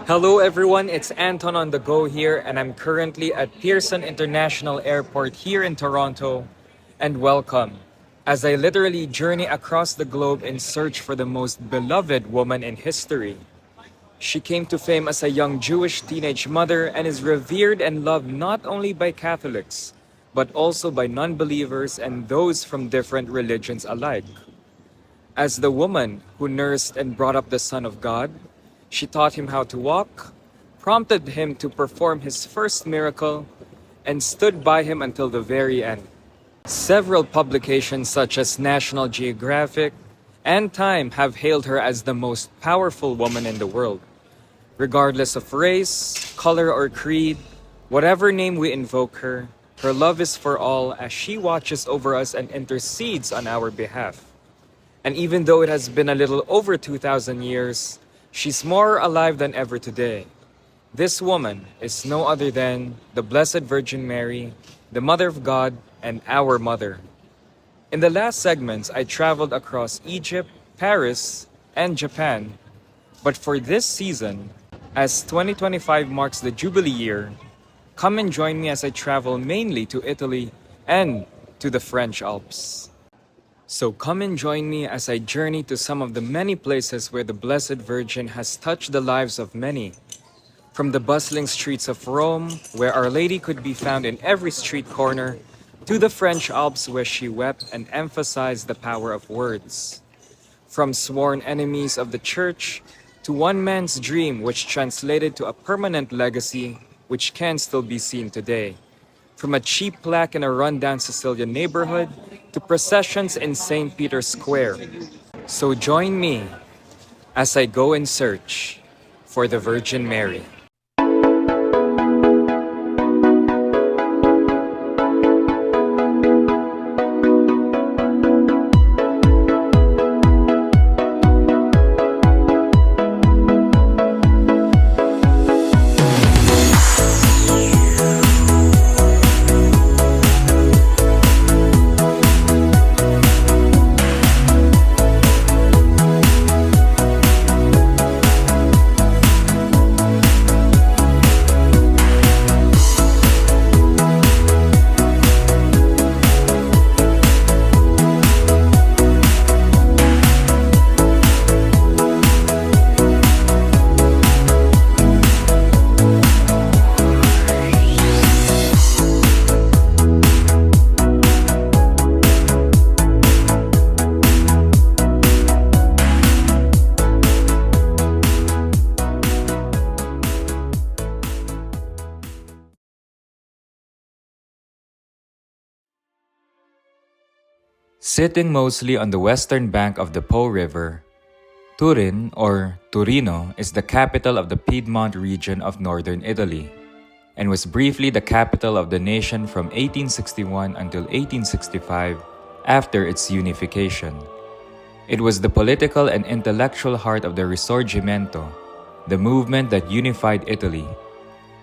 Hello everyone, it's Anton on the go here, and I'm currently at Pearson International Airport here in Toronto. And welcome, as I literally journey across the globe in search for the most beloved woman in history. She came to fame as a young Jewish teenage mother and is revered and loved not only by Catholics, but also by non-believers and those from different religions alike. As the woman who nursed and brought up the Son of God, she taught him how to walk, prompted him to perform his first miracle, and stood by him until the very end. Several publications such as National Geographic and Time have hailed her as the most powerful woman in the world. Regardless of race, color, or creed, whatever name we invoke her, her love is for all as she watches over us and intercedes on our behalf. And even though it has been a little over 2,000 years, she's more alive than ever today. This woman is no other than the Blessed Virgin Mary, the Mother of God, and our Mother. In the last segments, I traveled across Egypt, Paris, and Japan. But for this season, as 2025 marks the Jubilee year, come and join me as I travel mainly to Italy and to the French Alps. So come and join me as I journey to some of the many places where the Blessed Virgin has touched the lives of many. From the bustling streets of Rome, where Our Lady could be found in every street corner, to the French Alps where she wept and emphasized the power of words. From sworn enemies of the Church to one man's dream which translated to a permanent legacy which can still be seen today. From a cheap plaque in a rundown Sicilian neighborhood to processions in St. Peter's Square. So join me as I go in search for the Virgin Mary. Sitting mostly on the western bank of the Po River, Turin or Torino is the capital of the Piedmont region of northern Italy and was briefly the capital of the nation from 1861 until 1865 after its unification. It was the political and intellectual heart of the Risorgimento, the movement that unified Italy,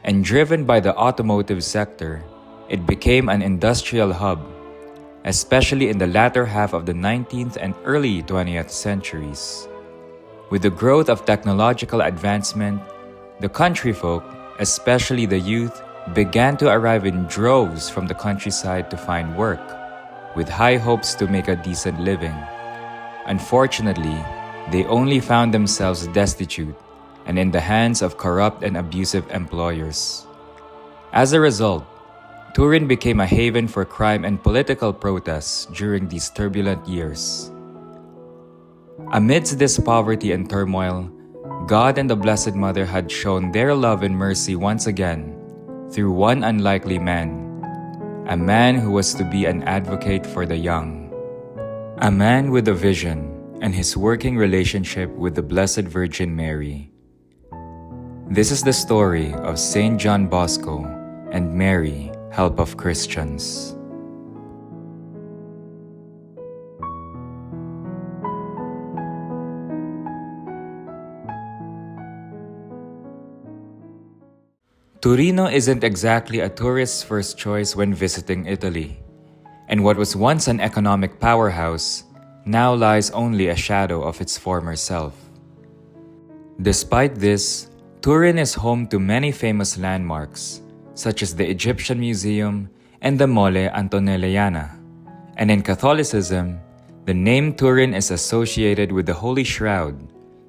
and driven by the automotive sector, it became an industrial hub, especially in the latter half of the 19th and early 20th centuries. With the growth of technological advancement, the country folk, especially the youth, began to arrive in droves from the countryside to find work, with high hopes to make a decent living. Unfortunately, they only found themselves destitute and in the hands of corrupt and abusive employers. As a result, Turin became a haven for crime and political protests during these turbulent years. Amidst this poverty and turmoil, God and the Blessed Mother had shown their love and mercy once again through one unlikely man, a man who was to be an advocate for the young, a man with a vision and his working relationship with the Blessed Virgin Mary. This is the story of Saint John Bosco and Mary, Help of Christians. Torino isn't exactly a tourist's first choice when visiting Italy, and what was once an economic powerhouse now lies only a shadow of its former self. Despite this, Turin is home to many famous landmarks, such as the Egyptian Museum and the Mole Antonelliana. And in Catholicism, the name Turin is associated with the Holy Shroud,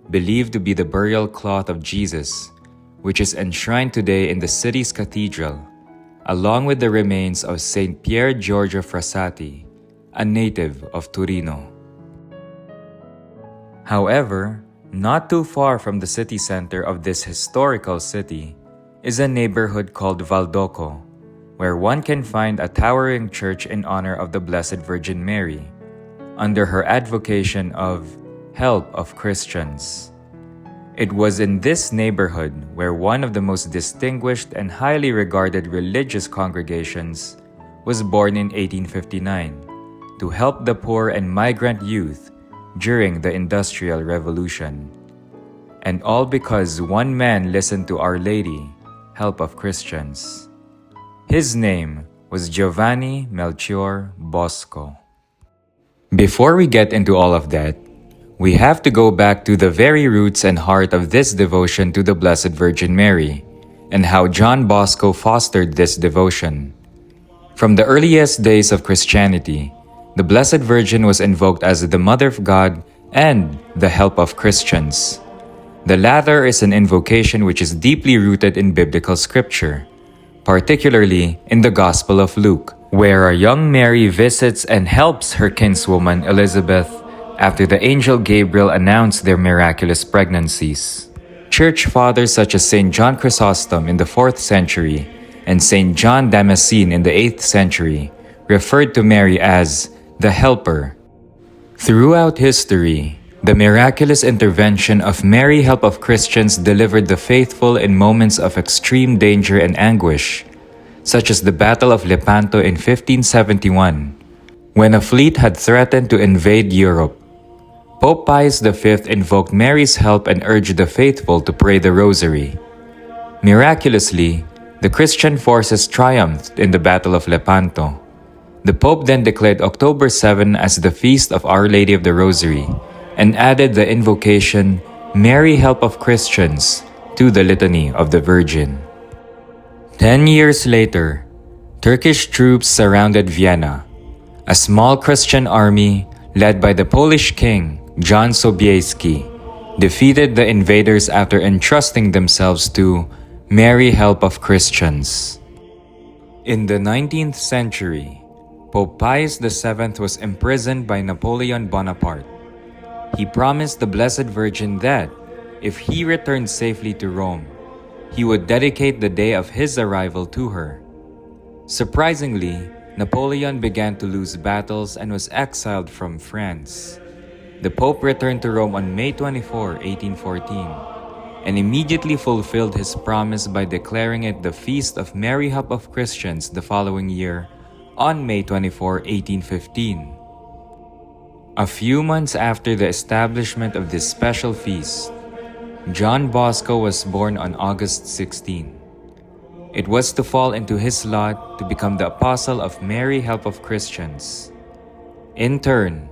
believed to be the burial cloth of Jesus, which is enshrined today in the city's cathedral, along with the remains of Saint Pier Giorgio Frassati, a native of Torino. However, not too far from the city center of this historical city is a neighborhood called Valdoco, where one can find a towering church in honor of the Blessed Virgin Mary, under her advocation of help of Christians. It was in this neighborhood where one of the most distinguished and highly regarded religious congregations was born in 1859 to help the poor and migrant youth during the Industrial Revolution. And all because one man listened to Our Lady, help of Christians. His name was Giovanni Melchior Bosco. Before we get into all of that, we have to go back to the very roots and heart of this devotion to the Blessed Virgin Mary, and how John Bosco fostered this devotion. From the earliest days of Christianity, the Blessed Virgin was invoked as the Mother of God and the help of Christians. The latter is an invocation which is deeply rooted in biblical scripture, particularly in the Gospel of Luke, where a young Mary visits and helps her kinswoman Elizabeth after the angel Gabriel announced their miraculous pregnancies. Church fathers such as St. John Chrysostom in the 4th century and St. John Damascene in the 8th century referred to Mary as the Helper. Throughout history, the miraculous intervention of Mary, help of Christians, delivered the faithful in moments of extreme danger and anguish, such as the Battle of Lepanto in 1571, when a fleet had threatened to invade Europe. Pope Pius V invoked Mary's help and urged the faithful to pray the Rosary. Miraculously, the Christian forces triumphed in the Battle of Lepanto. The Pope then declared October 7 as the Feast of Our Lady of the Rosary and added the invocation, Mary, help of Christians, to the Litany of the Virgin. 10 years later, Turkish troops surrounded Vienna. A small Christian army, led by the Polish king, John Sobieski, defeated the invaders after entrusting themselves to Mary, help of Christians. In the 19th century, Pope Pius VII was imprisoned by Napoleon Bonaparte. He promised the Blessed Virgin that, if he returned safely to Rome, he would dedicate the day of his arrival to her. Surprisingly, Napoleon began to lose battles and was exiled from France. The Pope returned to Rome on May 24, 1814, and immediately fulfilled his promise by declaring it the Feast of Mary, help of Christians the following year, on May 24, 1815. A few months after the establishment of this special feast, John Bosco was born on August 16. It was to fall into his lot to become the Apostle of Mary, help of Christians. In turn,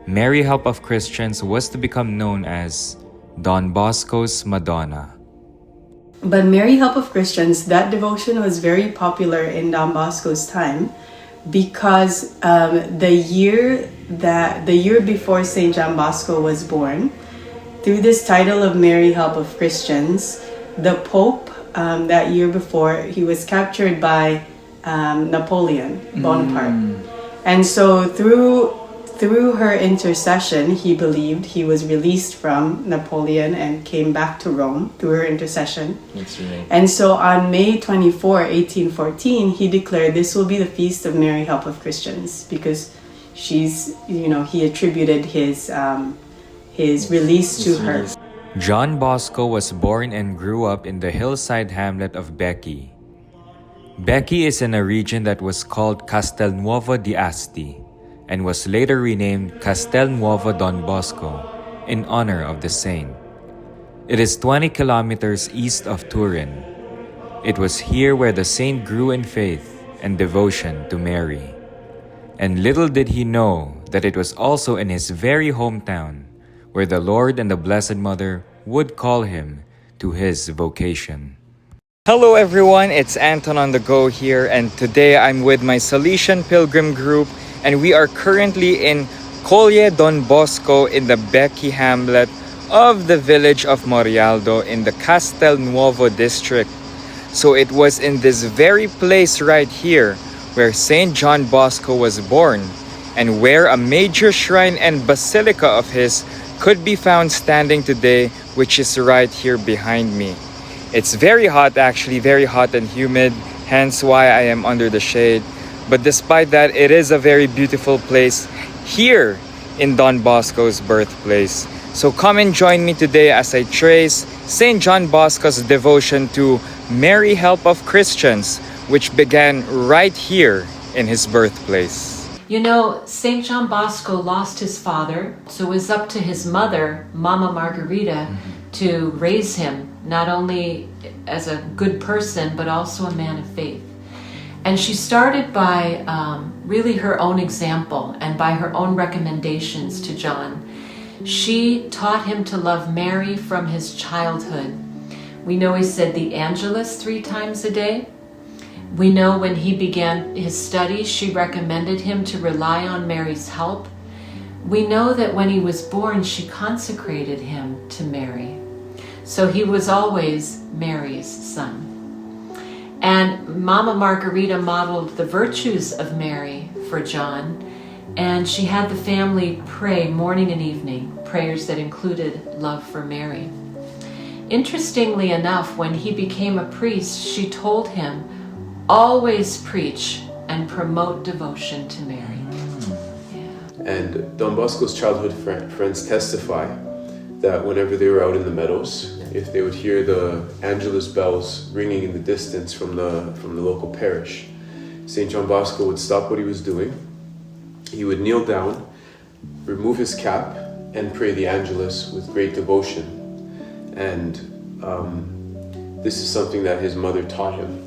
Mary, help of Christians was to become known as Don Bosco's Madonna. But Mary, help of Christians, that devotion was very popular in Don Bosco's time, because the year before Saint John Bosco was born, through this title of Mary, help of Christians, the Pope that year before, he was captured by Napoleon Bonaparte. And so through her intercession, he believed he was released from Napoleon and came back to Rome through her intercession. That's right. And so on May 24, 1814, he declared this will be the Feast of Mary, help of Christians, because he attributed his release to her. John Bosco was born and grew up in the hillside hamlet of Becchi. Becchi is in a region that was called Castelnuovo di Asti and was later renamed Castelnuovo Don Bosco in honor of the saint. It is 20 kilometers east of Turin. It was here where the saint grew in faith and devotion to Mary. And little did he know that it was also in his very hometown where the Lord and the Blessed Mother would call him to his vocation. Hello everyone, it's Anton on the go here, and today I'm with my Salesian Pilgrim group, and we are currently in Colle Don Bosco in the Becchi hamlet of the village of Morialdo in the Castelnuovo district. So it was in this very place right here where Saint John Bosco was born, and where a major shrine and basilica of his could be found standing today, which is right here behind me. It's very hot, actually, very hot and humid, hence why I am under the shade. But despite that, it is a very beautiful place here in Don Bosco's birthplace. So come and join me today as I trace St. John Bosco's devotion to Mary, Help of Christians, which began right here in his birthplace. You know, St. John Bosco lost his father, so it was up to his mother, Mama Margarita, to raise him, not only as a good person, but also a man of faith. And she started by really her own example and by her own recommendations to John. She taught him to love Mary from his childhood. We know he said the Angelus 3 times a day. We know when he began his studies, she recommended him to rely on Mary's help. We know that when he was born, she consecrated him to Mary. So he was always Mary's son. And Mama Margarita modeled the virtues of Mary for John, and she had the family pray morning and evening, prayers that included love for Mary. Interestingly enough, when he became a priest, she told him, always preach and promote devotion to Mary. Yeah. And Don Bosco's childhood friends testify that whenever they were out in the meadows, if they would hear the Angelus bells ringing in the distance from the local parish, St. John Bosco would stop what he was doing. He would kneel down, remove his cap, and pray the Angelus with great devotion. And this is something that his mother taught him.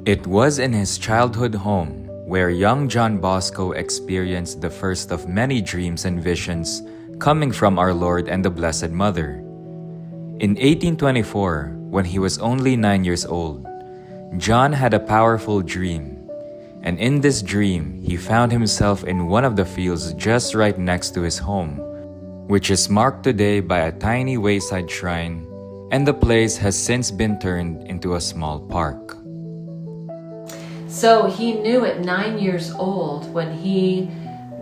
It was in his childhood home where young John Bosco experienced the first of many dreams and visions coming from our Lord and the Blessed Mother. In 1824, when he was only 9 years old, John had a powerful dream. And in this dream, he found himself in one of the fields just right next to his home, which is marked today by a tiny wayside shrine, and the place has since been turned into a small park. So he knew at 9 years old, when he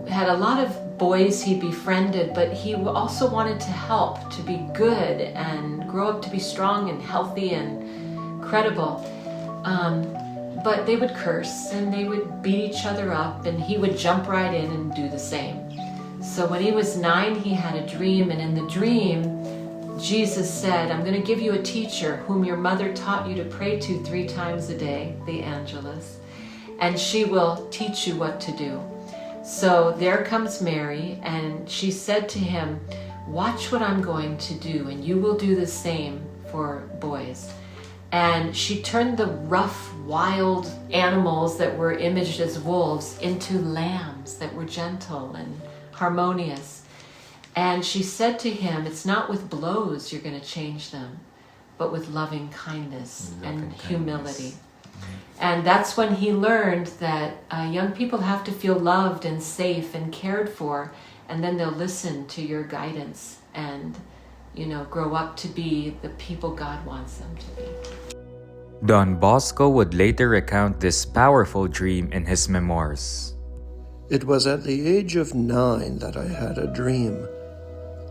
had a lot of boys he befriended, but he also wanted to help, to be good and grow up to be strong and healthy and credible. But they would curse and they would beat each other up, and he would jump right in and do the same. So when he was 9, he had a dream, and in the dream, Jesus said, I'm going to give you a teacher whom your mother taught you to pray to 3 times a day, the Angelus, and she will teach you what to do. So there comes Mary, and she said to him, watch what I'm going to do, and you will do the same for boys. And she turned the rough, wild animals that were imaged as wolves into lambs that were gentle and harmonious. And she said to him, it's not with blows you're going to change them, but with loving kindness and humility. And that's when he learned that young people have to feel loved and safe and cared for, and then they'll listen to your guidance and, grow up to be the people God wants them to be. Don Bosco would later recount this powerful dream in his memoirs. It was at the age of 9 that I had a dream.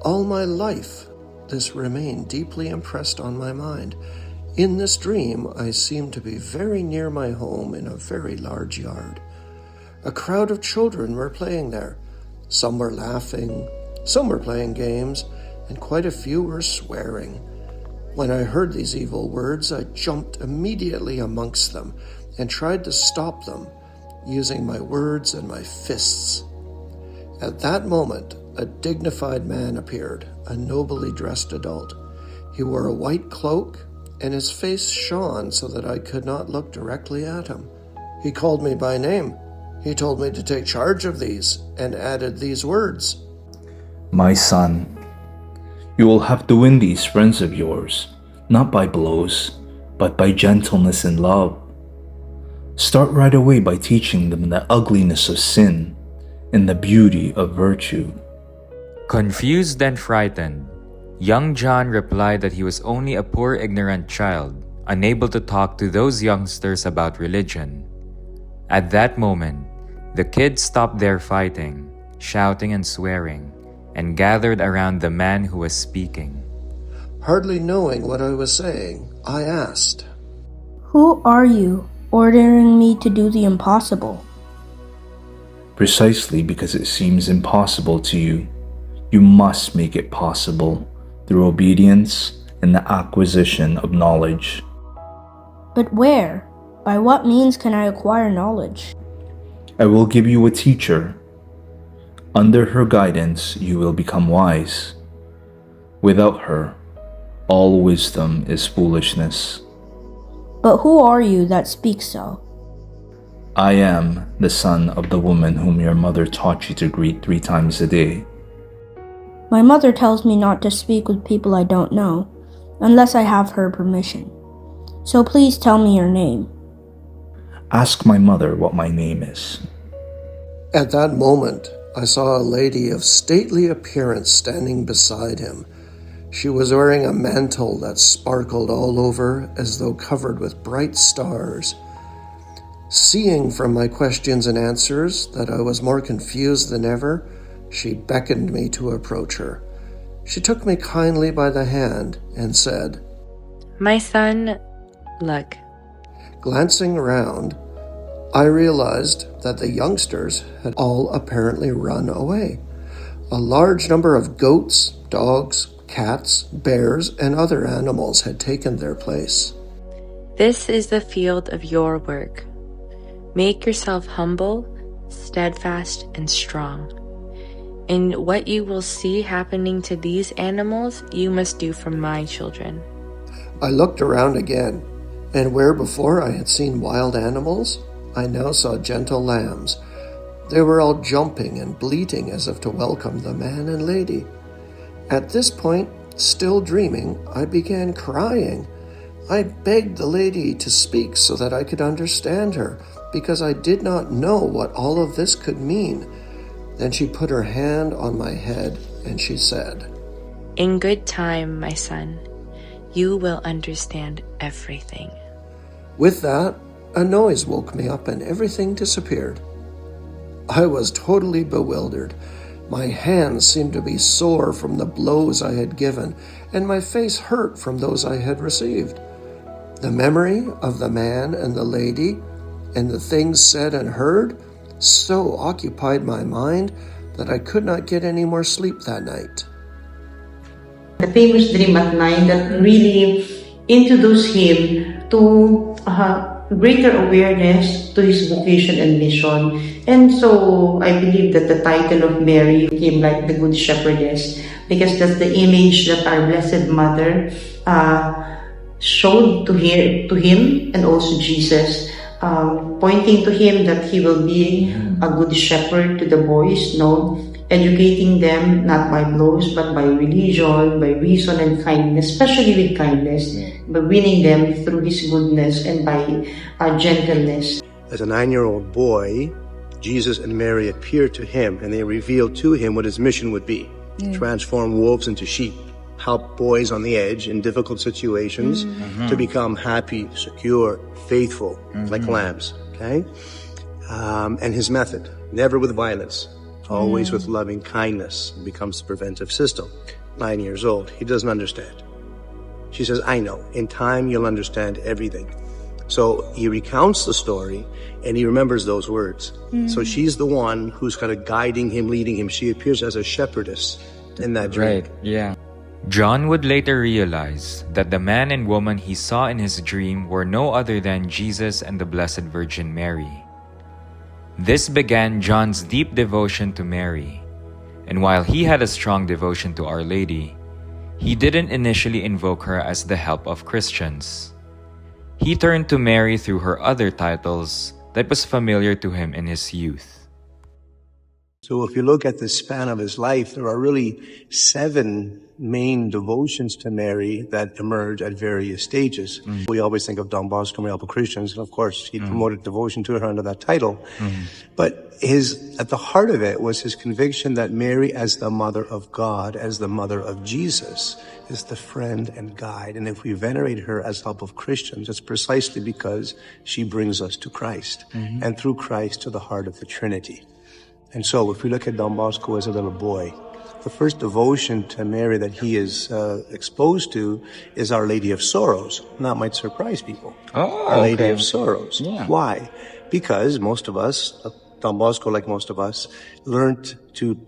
All my life, this remained deeply impressed on my mind. In this dream, I seemed to be very near my home in a very large yard. A crowd of children were playing there. Some were laughing, some were playing games, and quite a few were swearing. When I heard these evil words, I jumped immediately amongst them and tried to stop them, using my words and my fists. At that moment, a dignified man appeared, a nobly dressed adult. He wore a white cloak, and his face shone so that I could not look directly at him. He called me by name. He told me to take charge of these, and added these words. My son, You will have to win these friends of yours, not by blows, but by gentleness and love. Start right away by teaching them the ugliness of sin and the beauty of virtue. Confused and frightened, young John replied that he was only a poor ignorant child, unable to talk to those youngsters about religion. At that moment, the kids stopped their fighting, shouting and swearing, and gathered around the man who was speaking. Hardly knowing what I was saying, I asked, "Who are you, ordering me to do the impossible?" Precisely because it seems impossible to you, you must make it possible through obedience and the acquisition of knowledge. "But where? By what means can I acquire knowledge?" I will give you a teacher. Under her guidance, you will become wise. Without her, all wisdom is foolishness. "But who are you that speaks so?" I am the son of the woman whom your mother taught you to greet 3 times a day. "My mother tells me not to speak with people I don't know, unless I have her permission. So please tell me your name." Ask my mother what my name is. At that moment, I saw a lady of stately appearance standing beside him. She was wearing a mantle that sparkled all over as though covered with bright stars. Seeing from my questions and answers that I was more confused than ever, she beckoned me to approach her. She took me kindly by the hand and said, "My son, look." Glancing around, I realized that the youngsters had all apparently run away. A large number of goats, dogs, cats, bears, and other animals had taken their place. This is the field of your work. Make yourself humble, steadfast, and strong. And what you will see happening to these animals, you must do for my children. I looked around again, and where before I had seen wild animals, I now saw gentle lambs. They were all jumping and bleating as if to welcome the man and lady. At this point, still dreaming, I began crying. I begged the lady to speak so that I could understand her, because I did not know what all of this could mean. Then she put her hand on my head and she said, In good time, my son, you will understand everything. With that, a noise woke me up and everything disappeared. I was totally bewildered. My hands seemed to be sore from the blows I had given, and my face hurt from those I had received. The memory of the man and the lady, and the things said and heard, so occupied my mind that I could not get any more sleep that night. The famous dream at 9 that really introduced him to greater awareness to his vocation and mission. And so I believe that the title of Mary became like the Good Shepherdess, because that's the image that our Blessed Mother showed to him and also Jesus, pointing to him that he will be a good shepherd to the boys, educating them not by blows but by religion, by reason and kindness, especially with kindness, by winning them through his goodness and by gentleness. As a 9-year-old boy, Jesus and Mary appeared to him and they revealed to him what his mission would be: transform wolves into sheep, help boys on the edge in difficult situations to become happy, secure, faithful, like lambs. Okay? And his method, never with violence, always with loving kindness, becomes the preventive system. 9 years old, he doesn't understand. She says, I know, in time you'll understand everything. So he recounts the story and he remembers those words. So she's the one who's kind of guiding him, leading him. She appears as a shepherdess in that dream. Right, yeah. John would later realize that the man and woman he saw in his dream were no other than Jesus and the Blessed Virgin Mary. This began John's deep devotion to Mary, and while he had a strong devotion to Our Lady, he didn't initially invoke her as the help of Christians. He turned to Mary through her other titles that was familiar to him in his youth. So if you look at the span of his life, there are really 7 main devotions to Mary that emerge at various stages. We always think of Don Bosco, Mary Help of Christians, and of course he promoted devotion to her under that title. But at the heart of it was his conviction that Mary, as the mother of God, as the mother of Jesus, is the friend and guide. And if we venerate her as Help of Christians, it's precisely because she brings us to Christ, and through Christ to the heart of the Trinity. And so if we look at Don Bosco as a little boy, the first devotion to Mary that he is exposed to is Our Lady of Sorrows. And that might surprise people. Our Lady of Sorrows. Yeah. Why? Because most of us, Don Bosco, like most of us, learned to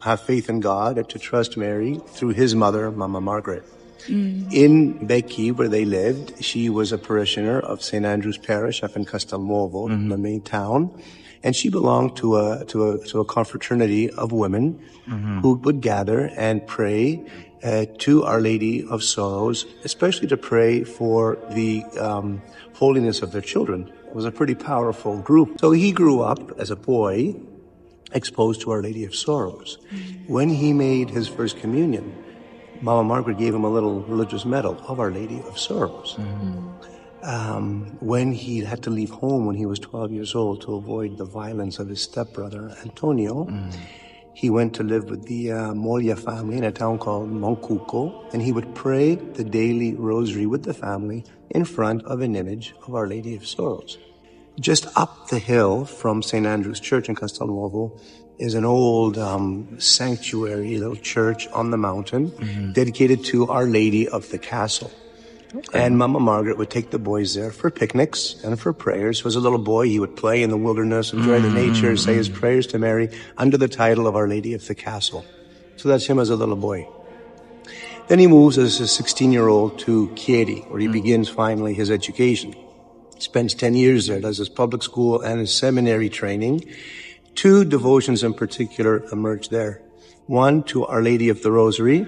have faith in God and to trust Mary through his mother, Mama Margaret. In Becchi, where they lived, she was a parishioner of St. Andrew's Parish up in Castelnuovo, the main town. And she belonged to a confraternity of women who would gather and pray to Our Lady of Sorrows, especially to pray for the holiness of their children. It was a pretty powerful group. So he grew up as a boy exposed to Our Lady of Sorrows. When he made his first communion, Mama Margaret gave him a little religious medal of Our Lady of Sorrows. When he had to leave home when he was 12 years old to avoid the violence of his stepbrother, Antonio, he went to live with the Molia family in a town called Moncuco, and he would pray the daily rosary with the family in front of an image of Our Lady of Sorrows. Just up the hill from St. Andrew's Church in Castelnuovo is an old sanctuary, little church on the mountain, dedicated to Our Lady of the Castle. And Mama Margaret would take the boys there for picnics and for prayers. As a little boy, he would play in the wilderness, enjoy the nature, say his prayers to Mary under the title of Our Lady of the Castle. So that's him as a little boy. Then he moves as a 16-year-old to Chieri, where he begins finally his education. Spends 10 years there, does his public school and his seminary training. 2 devotions in particular emerge there. One to Our Lady of the Rosary,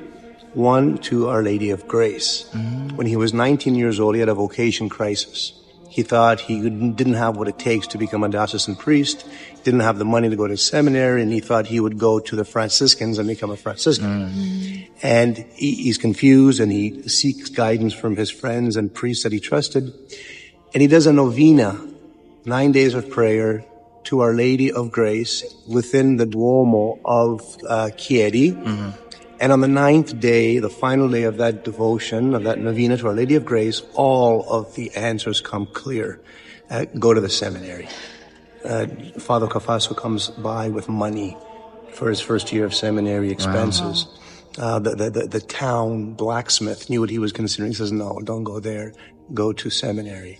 one to Our Lady of Grace. When he was 19 years old, he had a vocation crisis. He thought he didn't have what it takes to become a diocesan priest, didn't have the money to go to seminary, and he thought he would go to the Franciscans and become a Franciscan. And he's confused, and he seeks guidance from his friends and priests that he trusted. And he does a novena, 9 days of prayer, to Our Lady of Grace within the Duomo of Chieri. And on the 9th day, the final day of that devotion, of that novena to Our Lady of Grace, all of the answers come clear. Go to the seminary. Father Cafasso comes by with money for his first year of seminary expenses. The town blacksmith knew what he was considering. He says, no, don't go there. Go to seminary.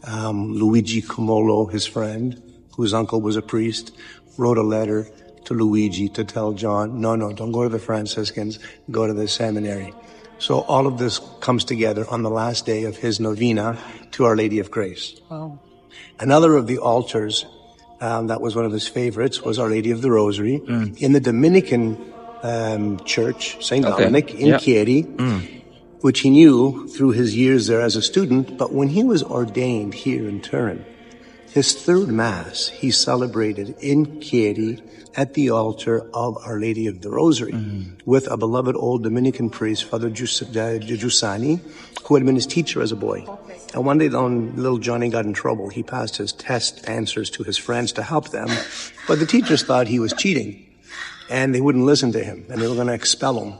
Luigi Comolo, his friend, whose uncle was a priest, wrote a letter to Luigi to tell John, no, don't go to the Franciscans, go to the seminary. So all of this comes together on the last day of his novena to Our Lady of Grace. Wow. Another of the altars that was one of his favorites was Our Lady of the Rosary in the Dominican church, St. Dominic, in Chieri, which he knew through his years there as a student. But when he was ordained here in Turin, his 3rd Mass he celebrated in Chieri at the altar of Our Lady of the Rosary with a beloved old Dominican priest, Father Giussani, who had been his teacher as a boy. And one day little Johnny got in trouble. He passed his test answers to his friends to help them, but the teachers thought he was cheating, and they wouldn't listen to him, and they were going to expel him.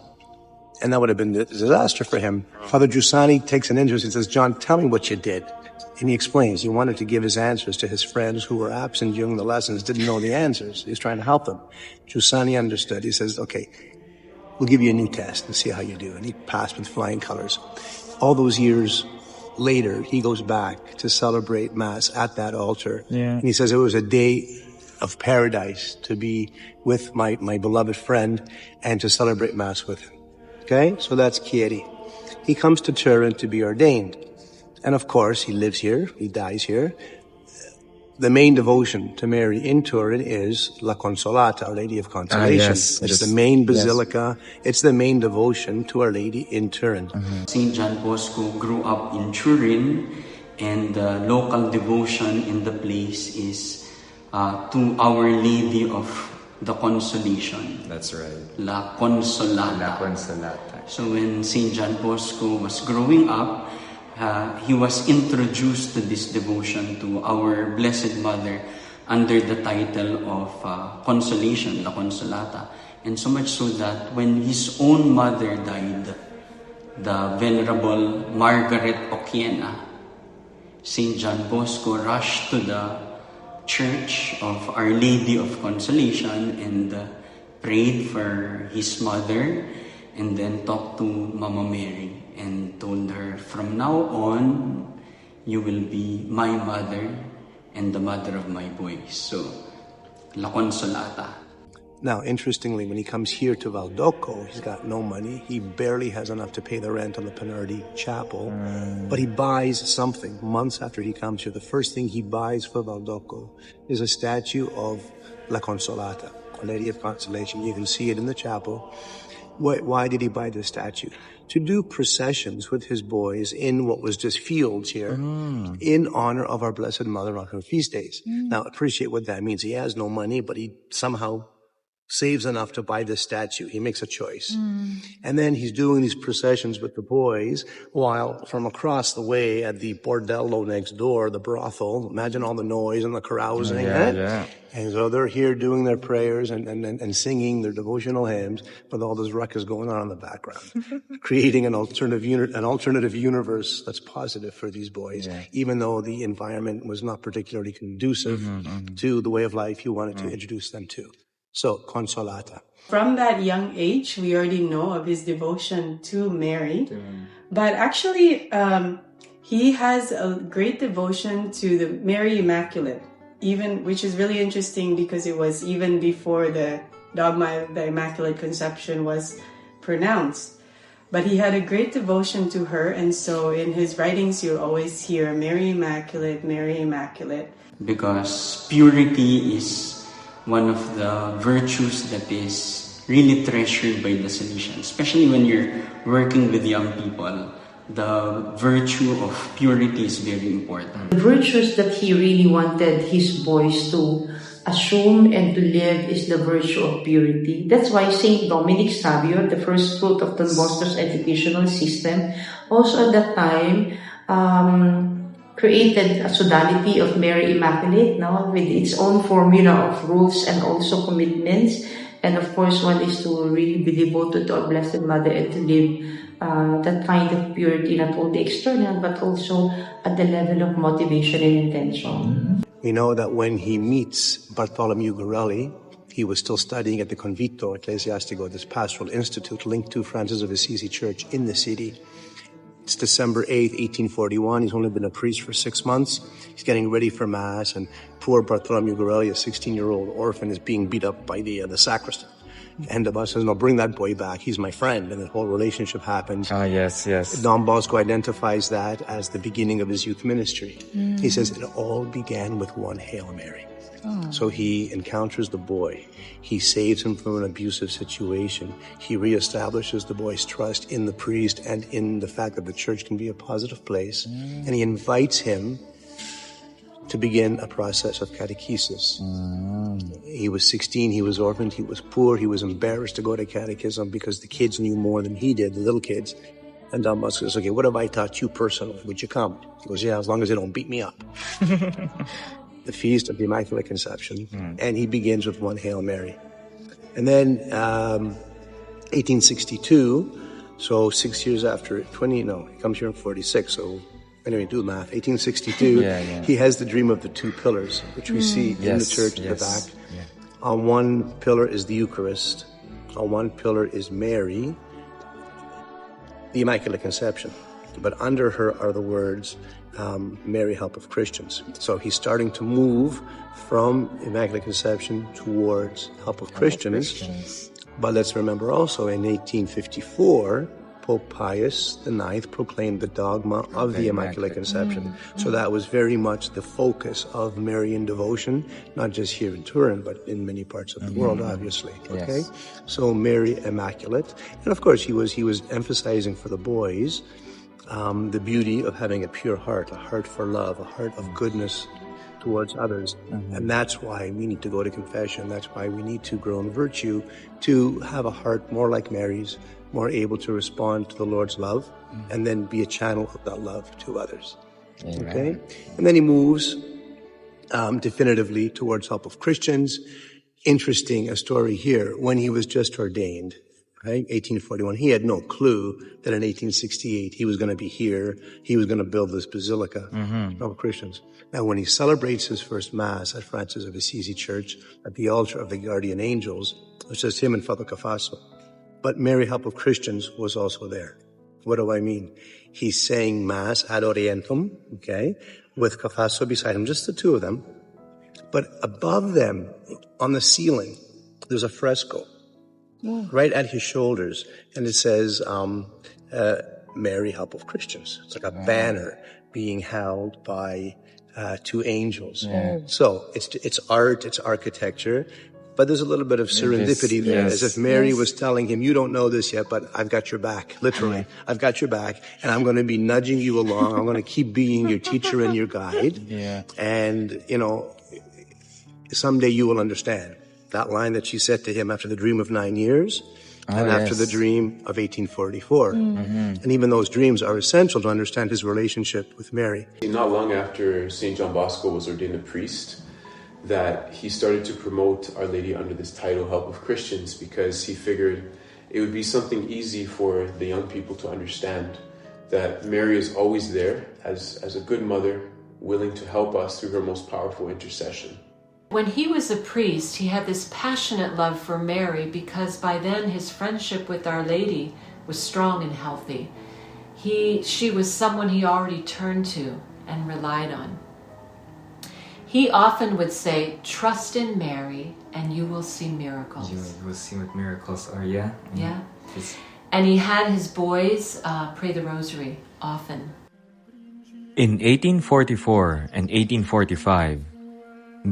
And that would have been a disaster for him. Father Giussani takes an interest and says, John, tell me what you did. And he explains he wanted to give his answers to his friends who were absent during the lessons, didn't know the answers. He was trying to help them. Giussani understood. He says, okay, we'll give you a new test and see how you do. And he passed with flying colors. All those years later, he goes back to celebrate Mass at that altar. And he says it was a day of paradise to be with my beloved friend and to celebrate Mass with him. Okay? So that's Chieri. He comes to Turin to be ordained. And of course, he lives here, he dies here. The main devotion to Mary in Turin is La Consolata, Our Lady of Consolation. It's the main basilica. It's the main devotion to Our Lady in Turin. St. John Bosco grew up in Turin, and the local devotion in the place is to Our Lady of the consolation. That's right. La Consolata. La Consolata. So when St. John Bosco was growing up, he was introduced to this devotion to our Blessed Mother under the title of Consolation, La Consolata. And so much so that when his own mother died, the Venerable Margaret Oquiena, St. John Bosco rushed to the Church of Our Lady of Consolation and prayed for his mother, and then talked to Mama Mary and told her, from now on, you will be my mother and the mother of my boys. So, La Consolata. Now, interestingly, when he comes here to Valdoco, he's got no money. He barely has enough to pay the rent on the Pinardi Chapel. But he buys something. Months after he comes here, the first thing he buys for Valdoco is a statue of La Consolata, Our Lady of Consolation. You can see it in the chapel. Why did he buy this statue? To do processions with his boys in what was just fields here, in honor of our Blessed Mother on her feast days. Now, appreciate what that means. He has no money, but he somehow saves enough to buy this statue. He makes a choice. And then he's doing these processions with the boys, while from across the way at the bordello next door, the brothel, imagine all the noise and the carousing. Yeah. And so they're here doing their prayers and singing their devotional hymns, but all this ruckus going on in the background, creating an alternative universe that's positive for these boys, even though the environment was not particularly conducive to the way of life he wanted to introduce them to. So, Consolata. From that young age, we already know of his devotion to Mary. But actually, he has a great devotion to the Mary Immaculate, which is really interesting because it was even before the dogma of the Immaculate Conception was pronounced. But he had a great devotion to her, and so in his writings, you'll always hear Mary Immaculate, Mary Immaculate. Because purity is one of the virtues that is really treasured by the Salesians, especially when you're working with young people. The virtue of purity is very important. The virtues that he really wanted his boys to assume and to live is the virtue of purity. That's why Saint Dominic Savio, the first fruit of Don Bosco's educational system, also at that time created a sodality of Mary Immaculate, with its own formula of rules and also commitments. And of course, one is to really be devoted to our Blessed Mother and to live that kind of purity, not only external, but also at the level of motivation and intention. We know that when he meets Bartholomew Gorelli, he was still studying at the Convito Ecclesiastico, this pastoral institute linked to Francis of Assisi Church in the city. It's December 8th, 1841. He's only been a priest for 6 months. He's getting ready for Mass, and poor Bartholomew Gorelli, a 16-year-old orphan, is being beat up by the sacristan. And the boss says, no, bring that boy back. He's my friend. And the whole relationship happens. Yes. Don Bosco identifies that as the beginning of his youth ministry. He says it all began with one Hail Mary. So he encounters the boy. He saves him from an abusive situation. He reestablishes the boy's trust in the priest and in the fact that the church can be a positive place. And he invites him to begin a process of catechesis. He was 16, he was orphaned, he was poor, he was embarrassed to go to catechism because the kids knew more than he did, the little kids. And Don Bosco says, okay, what have I taught you personally? Would you come? He goes, yeah, as long as they don't beat me up. The Feast of the Immaculate Conception, and he begins with one Hail Mary. And then 1862, so 6 years after, he comes here in 46, so anyway, do the math. 1862, he has the dream of the two pillars, which we see in the church at the back. On one pillar is the Eucharist. On one pillar is Mary, the Immaculate Conception. But under her are the words, Mary, Help of Christians. So he's starting to move from Immaculate Conception towards Help of Christians. But let's remember also in 1854, Pope Pius IX proclaimed the dogma of the Immaculate Conception. So that was very much the focus of Marian devotion, not just here in Turin, but in many parts of the world, obviously. Okay, so Mary Immaculate, and of course he was emphasizing for the boys the beauty of having a pure heart, a heart for love, a heart of goodness, towards others. And that's why we need to go to confession. That's why we need to grow in virtue, to have a heart more like Mary's, more able to respond to the Lord's love, and then be a channel of that love to others. Okay? And then he moves definitively towards help of Christians. Interesting, a story here. When he was just ordained, right, 1841, he had no clue that in 1868 he was going to be here. He was going to build this basilica of Christians. Now, when he celebrates his first Mass at Francis of Assisi Church at the altar of the Guardian Angels, it's just him and Father Cafasso. But Mary Help of Christians was also there. What do I mean? He's saying Mass ad Orientem, okay, with Cafasso beside him, just the two of them. But above them, on the ceiling, there's a fresco right at his shoulders, and it says, Mary Help of Christians. It's like a banner being held by two angels. So it's art, it's architecture, but there's a little bit of serendipity there, as if Mary was telling him, you don't know this yet, but I've got your back, literally. I've got your back, and I'm going to be nudging you along. I'm going to keep being your teacher and your guide. And, you know, someday you will understand. That line that she said to him after the dream of 9 years, and after the dream of 1844. And even those dreams are essential to understand his relationship with Mary. Not long after St. John Bosco was ordained a priest, that he started to promote Our Lady under this title, Help of Christians, because he figured it would be something easy for the young people to understand that Mary is always there as a good mother, willing to help us through her most powerful intercession. When he was a priest, he had this passionate love for Mary because by then his friendship with Our Lady was strong and healthy. She was someone he already turned to and relied on. He often would say, trust in Mary and you will see miracles. You will see what miracles are, yeah? Yeah. And he had his boys pray the rosary often. In 1844 and 1845,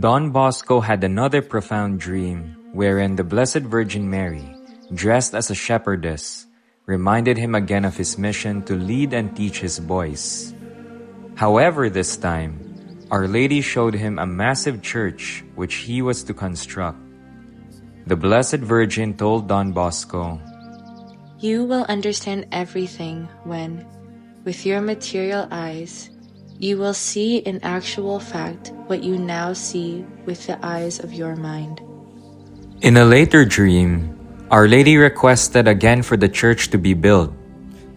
Don Bosco had another profound dream wherein the Blessed Virgin Mary, dressed as a shepherdess, reminded him again of his mission to lead and teach his boys. However, this time, Our Lady showed him a massive church which he was to construct. The Blessed Virgin told Don Bosco, You will understand everything when, with your material eyes, you will see in actual fact what you now see with the eyes of your mind. In a later dream, Our Lady requested again for the church to be built,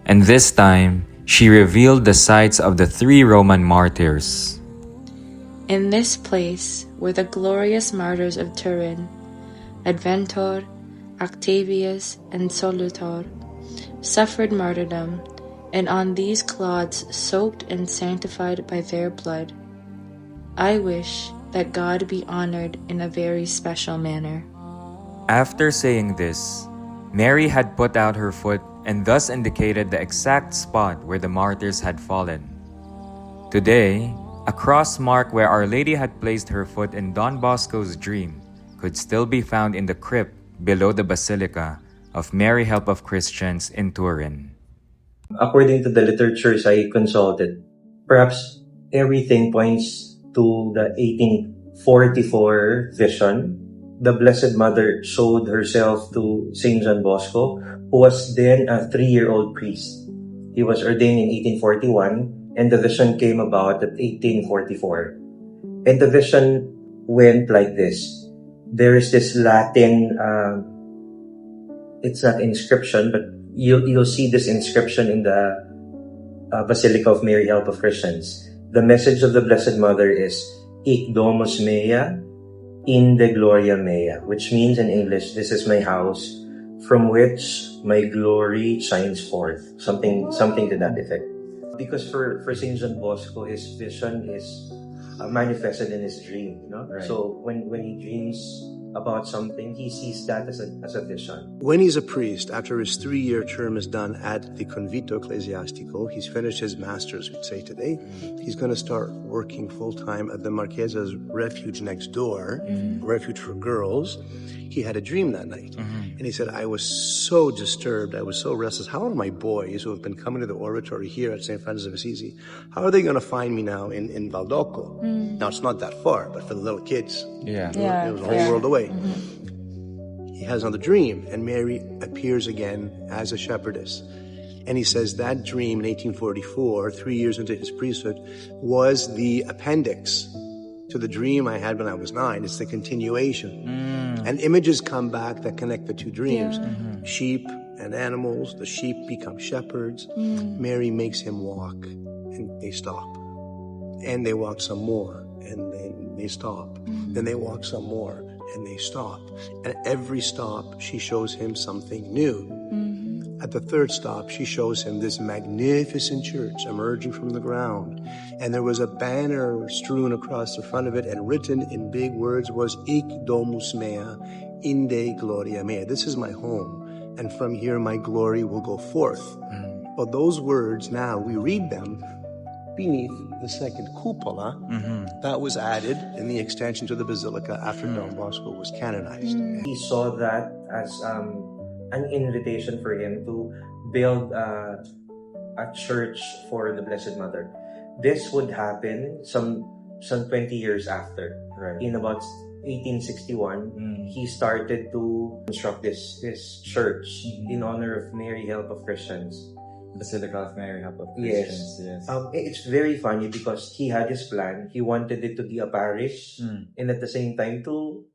and this time she revealed the sites of the 3 Roman martyrs. In this place were the glorious martyrs of Turin, Adventor, Octavius, and Solutor, suffered martyrdom, and on these clods soaked and sanctified by their blood. I wish that God be honored in a very special manner. After saying this, Mary had put out her foot and thus indicated the exact spot where the martyrs had fallen. Today, a cross mark where Our Lady had placed her foot in Don Bosco's dream could still be found in the crypt below the Basilica of Mary Help of Christians in Turin. According to the literatures I consulted, perhaps everything points to the 1844 vision. The Blessed Mother showed herself to St. John Bosco, who was then a 3-year-old priest. He was ordained in 1841, and the vision came about at 1844. And the vision went like this. There is this Latin, it's not inscription, but you'll see this inscription in the Basilica of Mary Help of Christians. The message of the Blessed Mother is Hic domus mea, inde gloria mea, which means in English, this is my house, from which my glory shines forth. Something to that effect. Because for St. John Bosco, his vision is manifested in his dream. No? Right. So when he dreams about something, he sees that as a vision. When he's a priest, after his 3-year term is done at the Convito Ecclesiastico, he's finished his master's, we'd say today, he's going to start working full-time at the Marquesa's refuge next door, refuge for girls. He had a dream that night. And he said, I was so disturbed, I was so restless. How are my boys who have been coming to the oratory here at St. Francis of Assisi, how are they going to find me now in Valdoco? Now, it's not that far, but for the little kids, it was a whole world away. He has another dream, and Mary appears again as a shepherdess. And he says that dream in 1844, 3 years into his priesthood, was the appendix to the dream I had when I was 9. It's the continuation. And images come back that connect the two dreams. Sheep and animals. The sheep become shepherds. Mary makes him walk, and they stop. And they walk some more, and then they stop. Then they walk some more, and they stop. And at every stop, she shows him something new. At the third stop, she shows him this magnificent church emerging from the ground. And there was a banner strewn across the front of it, and written in big words was, Hic domus mea, inde gloria mea. This is my home, and from here my glory will go forth. But those words now, we read them beneath the second cupola that was added in the extension to the basilica after Don Bosco was canonized. He saw that as an invitation for him to build a church for the Blessed Mother. This would happen some 20 years after. Right. In about 1861, he started to construct this church in honor of Mary, Help of Christians. Basilica of Mary, Help of Christians. Yes. It's very funny because he had his plan. He wanted it to be a parish, and at the same time to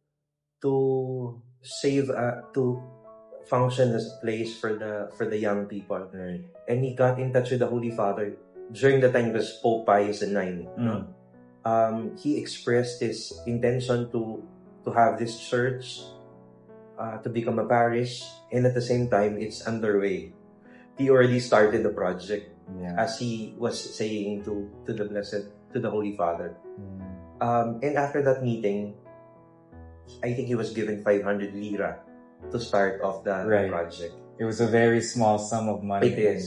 save to function as a place for the young people. Right. And he got in touch with the Holy Father during the time it was Pope Pius IX. He expressed his intention to have this church to become a parish, and at the same time it's underway. He already started the project, as he was saying to the Holy Father. And after that meeting, I think he was given 500 lira to start off the project. It was a very small sum of money. It is.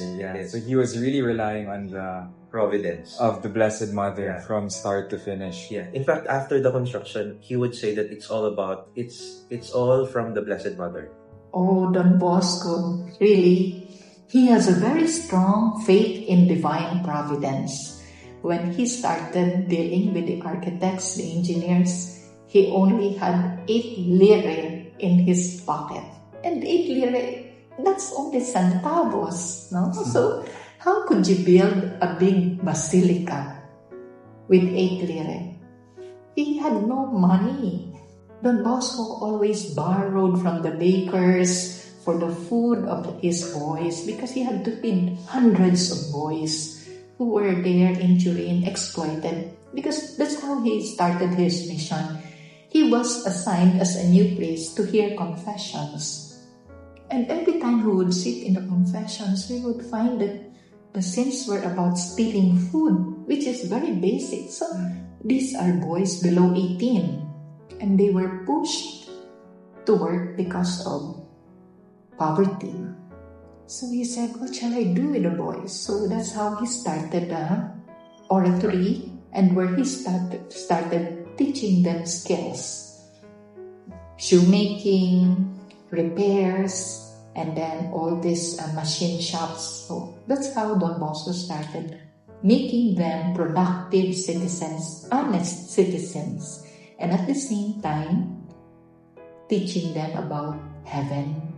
So he was really relying on the providence of the Blessed Mother from start to finish. In fact, after the construction, he would say that it's all from the Blessed Mother. Oh, Don Bosco, really, he has a very strong faith in divine providence. When he started dealing with the architects, the engineers, he only had 8 lire in his pocket. And 8 lire, that's only centavos, no? So, how could you build a big basilica with 8 lire? He had no money. Don Bosco always borrowed from the bakers for the food of his boys, because he had to feed hundreds of boys who were there in Turin, exploited, because that's how he started his mission. He was assigned as a new priest to hear confessions. And every time he would sit in the confessions, we would find that the sins were about stealing food, which is very basic. So these are boys below 18, and they were pushed to work because of poverty. So he said, what shall I do with the boys? So that's how he started the oratory, and where he started teaching them skills. Shoemaking, repairs, and then all these machine shops. So that's how Don Bosco started making them productive citizens, honest citizens, and at the same time teaching them about heaven,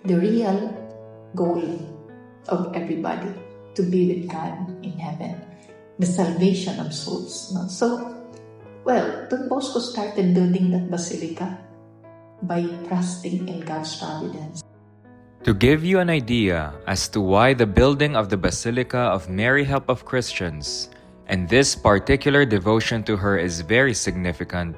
the real goal of everybody, to be with God in heaven, the salvation of souls. No? So, Don Bosco started building that basilica by trusting in God's providence. To give you an idea as to why the building of the Basilica of Mary, Help of Christians, and this particular devotion to her is very significant,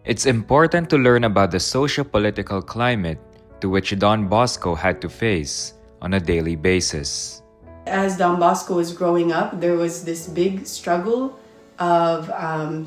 it's important to learn about the socio-political climate to which Don Bosco had to face on a daily basis. As Don Bosco was growing up, there was this big struggle of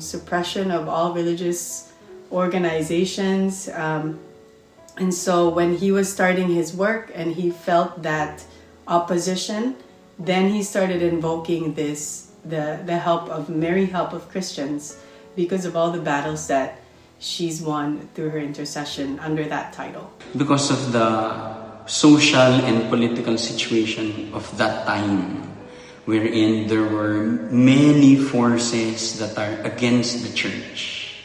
suppression of all religious organizations. And so when he was starting his work and he felt that opposition, then he started invoking the help of Mary, help of Christians, because of all the battles that she's won through her intercession under that title. Because of the social and political situation of that time, wherein there were many forces that are against the church,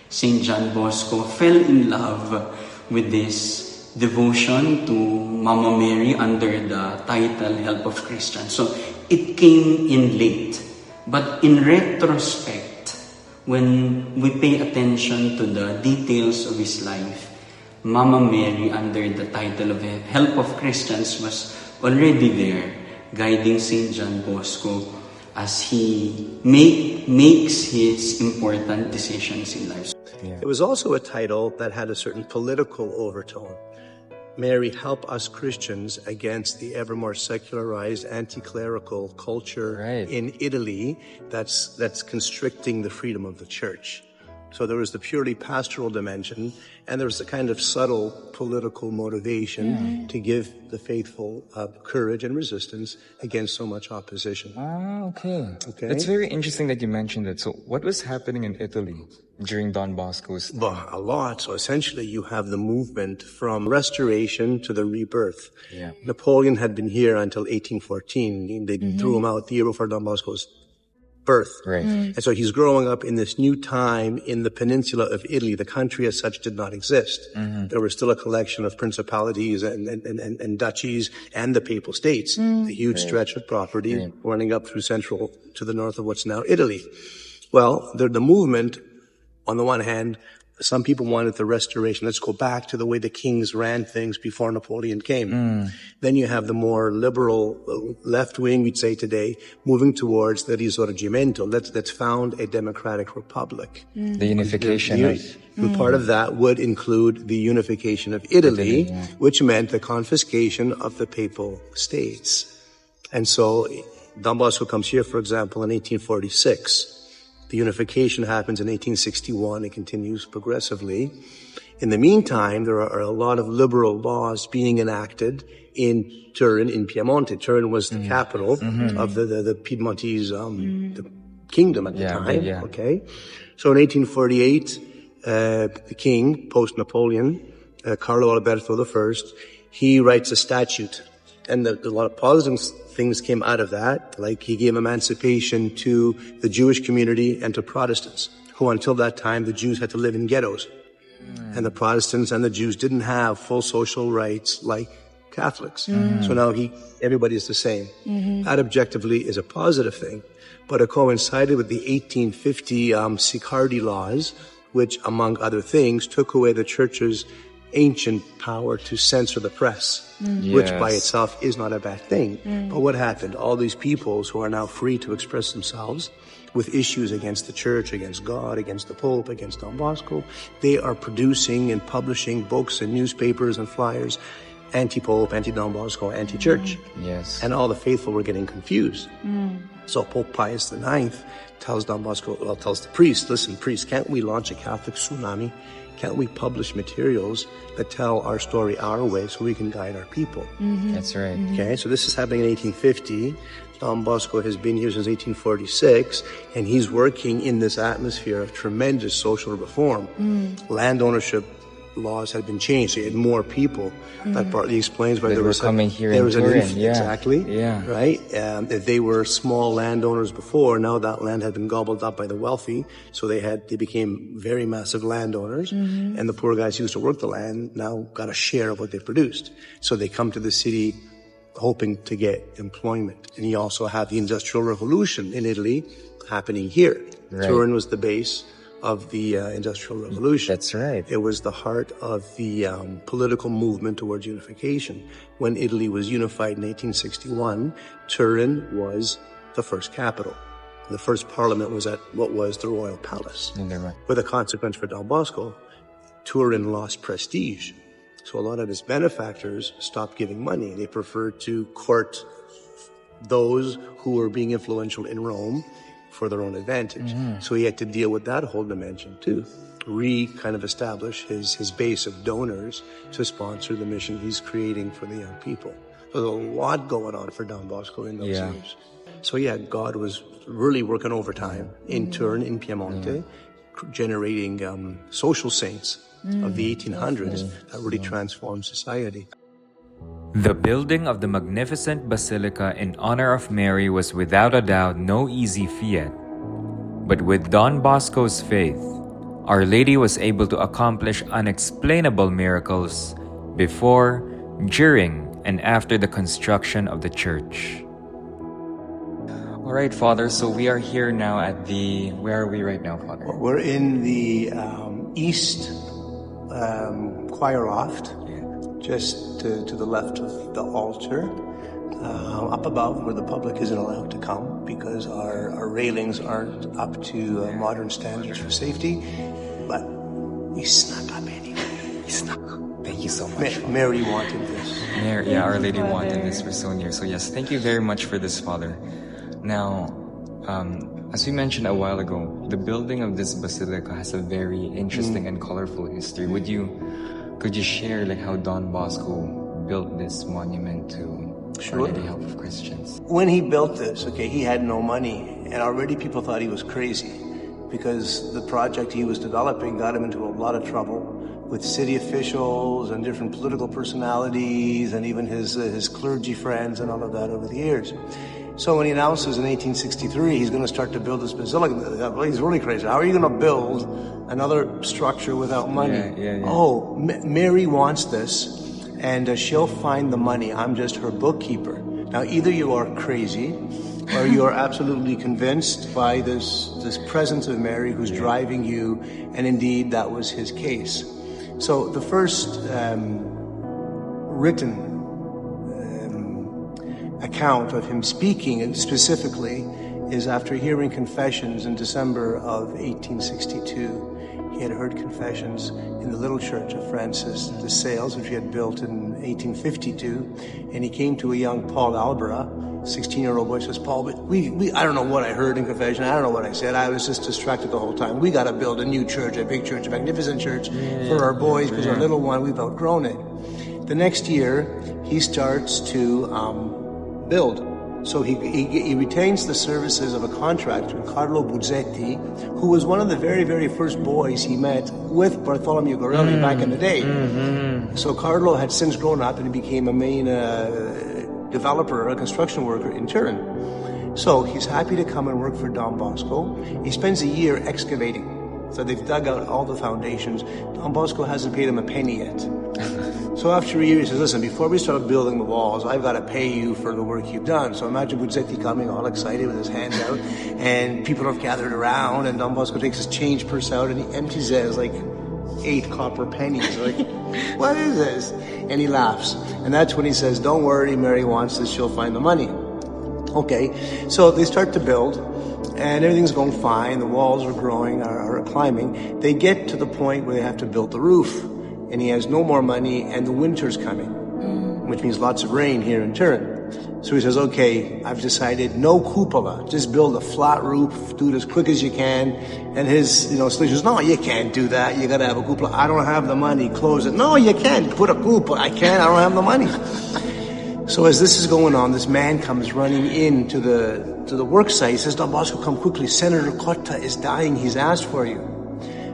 St. John Bosco fell in love with this devotion to Mama Mary under the title Help of Christians. So it came in late. But in retrospect, when we pay attention to the details of his life, Mama Mary under the title of Help of Christians was already there, guiding St. John Bosco as he makes his important decisions in life. It was also a title that had a certain political overtone. Mary, help us Christians against the ever more secularized anti-clerical culture in Italy that's constricting the freedom of the church. So there was the purely pastoral dimension, and there was the kind of subtle political motivation to give the faithful courage and resistance against so much opposition. Okay. It's very interesting that you mentioned that. So what was happening in Italy during Don Bosco's time? Well, a lot. So essentially you have the movement from restoration to the rebirth. Yeah. Napoleon had been here until 1814. They threw him out the year before Don Bosco's birth. Right. And so he's growing up in this new time in the peninsula of Italy. The country as such did not exist. There was still a collection of principalities and duchies and the papal states, the huge stretch of property running up through central to the north of what's now Italy. Well, the movement, on the one hand, some people wanted the restoration. Let's go back to the way the kings ran things before Napoleon came. Then you have the more liberal left wing, we'd say today, moving towards the risorgimento. Let's found a democratic republic. The unification Part of that would include the unification of Italy, which meant the confiscation of the papal states. And so Don Bosco comes here, for example, in 1846. The unification happens in 1861. It continues progressively. In the meantime, there are a lot of liberal laws being enacted in Turin, in Piemonte. Turin was the capital of the Piedmontese the kingdom at the time. Okay, so in 1848, the king, post-Napoleon, Carlo Alberto I, he writes a statute, and a lot of positive things came out of that, like he gave emancipation to the Jewish community and to Protestants, who until that time the Jews had to live in ghettos. And the Protestants and the Jews didn't have full social rights like Catholics. So now everybody is the same. That objectively is a positive thing. But it coincided with the 1850 Sicardi laws, which, among other things, took away the church's ancient power to censor the press, which by itself is not a bad thing. But what happened? All these peoples who are now free to express themselves with issues against the church, against God, against the Pope, against Don Bosco, they are producing and publishing books and newspapers and flyers, anti-Pope, anti-Don Bosco, anti-church. Yes. And all the faithful were getting confused. So Pope Pius IX tells Don Bosco, tells the priest, listen, priest, can't we launch a Catholic tsunami? Can't we publish materials that tell our story our way so we can guide our people? That's right. Okay, so this is happening in 1850. Don Bosco has been here since 1846, and he's working in this atmosphere of tremendous social reform. Land ownership laws had been changed, so you had more people. That partly explains why They there were was coming here in Turin. Exactly. Yeah. Right? If they were small landowners before, now that land had been gobbled up by the wealthy, so they became very massive landowners, and the poor guys who used to work the land now got a share of what they produced. So they come to the city hoping to get employment. And you also have the Industrial Revolution in Italy happening here. Right. Turin was the base of the Industrial Revolution. That's right. It was the heart of the political movement towards unification. When Italy was unified in 1861, Turin was the first capital. The first parliament was at what was the Royal Palace. With a consequence for Don Bosco, Turin lost prestige. So a lot of his benefactors stopped giving money. They preferred to court those who were being influential in Rome for their own advantage. So he had to deal with that whole dimension too. Kind of establish his base of donors to sponsor the mission he's creating for the young people. There's a lot going on for Don Bosco in those years. So yeah, God was really working overtime in turn in Piemonte, generating social saints of the 1800s that really transformed society. The building of the magnificent basilica in honor of Mary was without a doubt no easy feat. But with Don Bosco's faith, Our Lady was able to accomplish unexplainable miracles before, during, and after the construction of the church. All right, Father, so we are here now at the... Where are we right now, Father? We're in the east choir loft, just to the left of the altar, up above where the public isn't allowed to come because our railings aren't up to modern standards for safety. But we snuck up anyway. Thank you so much. Mary wanted this. Our Lady wanted this. We're so near. So yes, thank you very much for this, Father. Now, as we mentioned a while ago, the building of this basilica has a very interesting and colorful history. Could you share like how Don Bosco built this monument to Our Lady Help of Christians? When he built this, he had no money, and already people thought he was crazy because the project he was developing got him into a lot of trouble with city officials and different political personalities and even his clergy friends and all of that over the years. So when he announces in 1863 he's going to start to build this basilica, he's really crazy. How are you going to build another structure without money? Oh, Mary wants this, and she'll find the money. I'm just her bookkeeper. Now, either you are crazy, or you are absolutely convinced by this presence of Mary who's driving you, and indeed that was his case. So the first written account of him speaking, and specifically, is after hearing confessions in December of 1862. He had heard confessions in the little church of Francis de Sales, which he had built in 1852, and he came to a young Paul Albera, 16-year-old boy, says, Paul, but I don't know what I heard in confession, I don't know what I said, I was just distracted the whole time. We got to build a new church, a big church, a magnificent church for our boys, because our little one, we've outgrown it. The next year, he starts to build. So he retains the services of a contractor, Carlo Buzzetti, who was one of the very, very first boys he met with Bartholomew Gorelli back in the day. So Carlo had since grown up and he became a main developer, a construction worker in Turin. So he's happy to come and work for Don Bosco. He spends a year excavating. So they've dug out all the foundations. Don Bosco hasn't paid him a penny yet. So after a year, he says, listen, before we start building the walls, I've got to pay you for the work you've done. So imagine Buzzetti coming all excited with his hands out, and people have gathered around, and Don Bosco takes his change purse out, and he empties it as like 8 copper pennies. Like, what is this? And he laughs. And that's when he says, don't worry, Mary wants this, she'll find the money. Okay, so they start to build, and everything's going fine. The walls are growing, are climbing. They get to the point where they have to build the roof. And he has no more money, and the winter's coming, which means lots of rain here in Turin. So he says, okay, I've decided no cupola, just build a flat roof, do it as quick as you can. And his, solicitor says, no, you can't do that, you gotta have a cupola. I don't have the money, close it. No, you can't put a cupola. I can't, I don't have the money. So as this is going on, this man comes running into the work site. He says, Don Bosco, come quickly, Senator Cotta is dying, he's asked for you.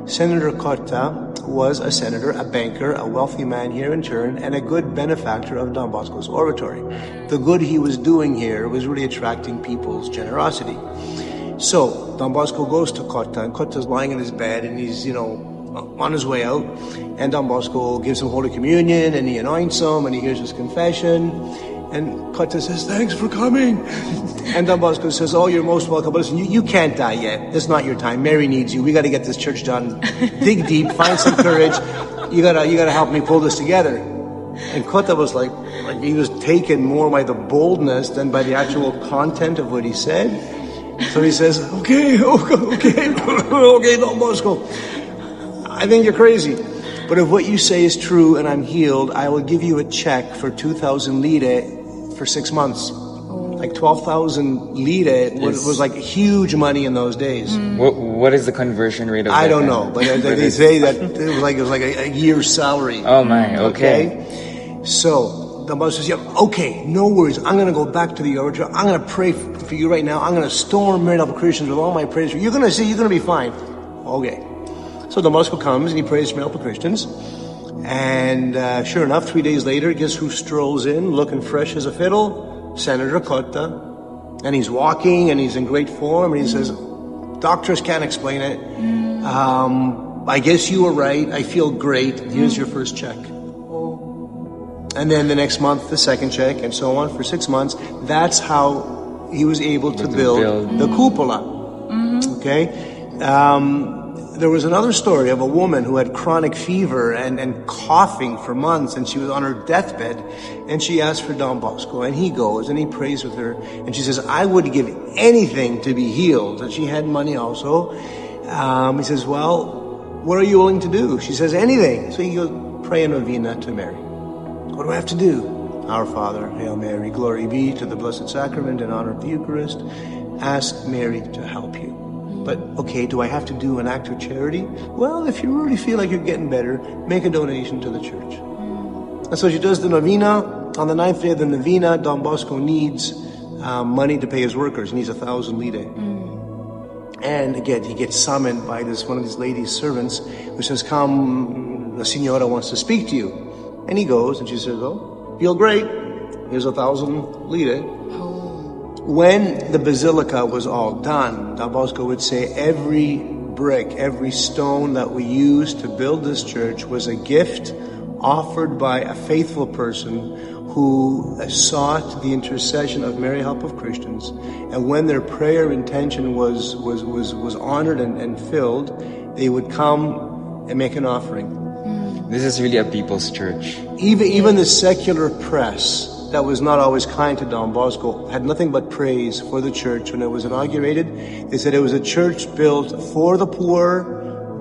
Senator Cotta was a senator, a banker, a wealthy man here in Turin, and a good benefactor of Don Bosco's oratory. The good he was doing here was really attracting people's generosity. So Don Bosco goes to Cotta, and Cotta's lying in his bed, and he's, on his way out, and Don Bosco gives him Holy Communion, and he anoints him, and he hears his confession, and Cotta says, thanks for coming. And Don Bosco says, oh, you're most welcome, but listen, you can't die yet. It's not your time. Mary needs you. We got to get this church done. Dig deep, find some courage. You gotta help me pull this together. And Cotta was like he was taken more by the boldness than by the actual content of what he said. So he says, okay, Don Bosco, I think you're crazy. But if what you say is true and I'm healed, I will give you a check for 2,000 lire for 6 months. like 12,000 lire was like huge money in those days. What is the conversion rate of that? I don't know, but they say that it was like a year's salary. Oh my, okay. So the boss says, yeah, okay, no worries. I'm going to go back to the oratory. I'm going to pray for you right now. I'm going to storm Married Help of Christians with all my prayers. You're going to see, you're going to be fine. Okay. So Don Bosco comes and he prays for Married Help of Christians. And sure enough, 3 days later, guess who strolls in looking fresh as a fiddle? Senator Cotta. And he's walking and he's in great form. And he says, doctors can't explain it. I guess you were right. I feel great. Here's your first check. And then the next month, the second check, and so on for 6 months. That's how he was able to build the cupola. Okay? There was another story of a woman who had chronic fever and coughing for months, and she was on her deathbed, and she asked for Don Bosco, and he goes and he prays with her, and she says, I would give anything to be healed. And she had money also. He says, well, what are you willing to do? She says, anything. So he goes, pray a novena to Mary. What do I have to do? Our Father, Hail Mary, glory be to the Blessed Sacrament in honor of the Eucharist. Ask Mary to help you. But, okay, do I have to do an act of charity? Well, if you really feel like you're getting better, make a donation to the church. And so she does the novena. On the 9th day of the novena, Don Bosco needs money to pay his workers. He needs 1,000 lire. And again, he gets summoned by one of these ladies' servants who says, come, the Signora wants to speak to you. And he goes, and she says, oh, feel great. Here's 1,000 lire. When the basilica was all done, Don Bosco would say every brick, every stone that we used to build this church was a gift offered by a faithful person who sought the intercession of Mary Help of Christians. And when their prayer intention was honored and filled, they would come and make an offering. This is really a people's church. Even the secular press that was not always kind to Don Bosco had nothing but praise for the church when it was inaugurated. They said it was a church built for the poor,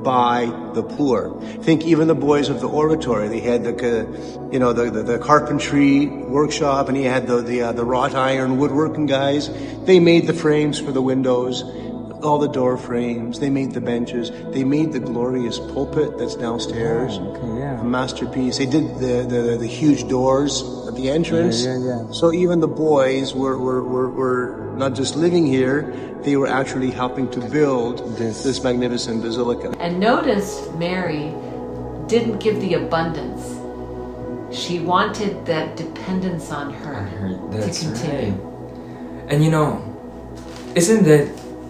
by the poor. Think even the boys of the oratory. They had the carpentry workshop, and he had the wrought iron woodworking guys. They made the frames for the windows, all the door frames. They made the benches. They made the glorious pulpit that's downstairs. A masterpiece. They did the huge doors at the entrance. So even the boys were not just living here, they were actually helping to build this magnificent basilica. And notice Mary didn't give the abundance. She wanted that dependence on her to continue. Right. And isn't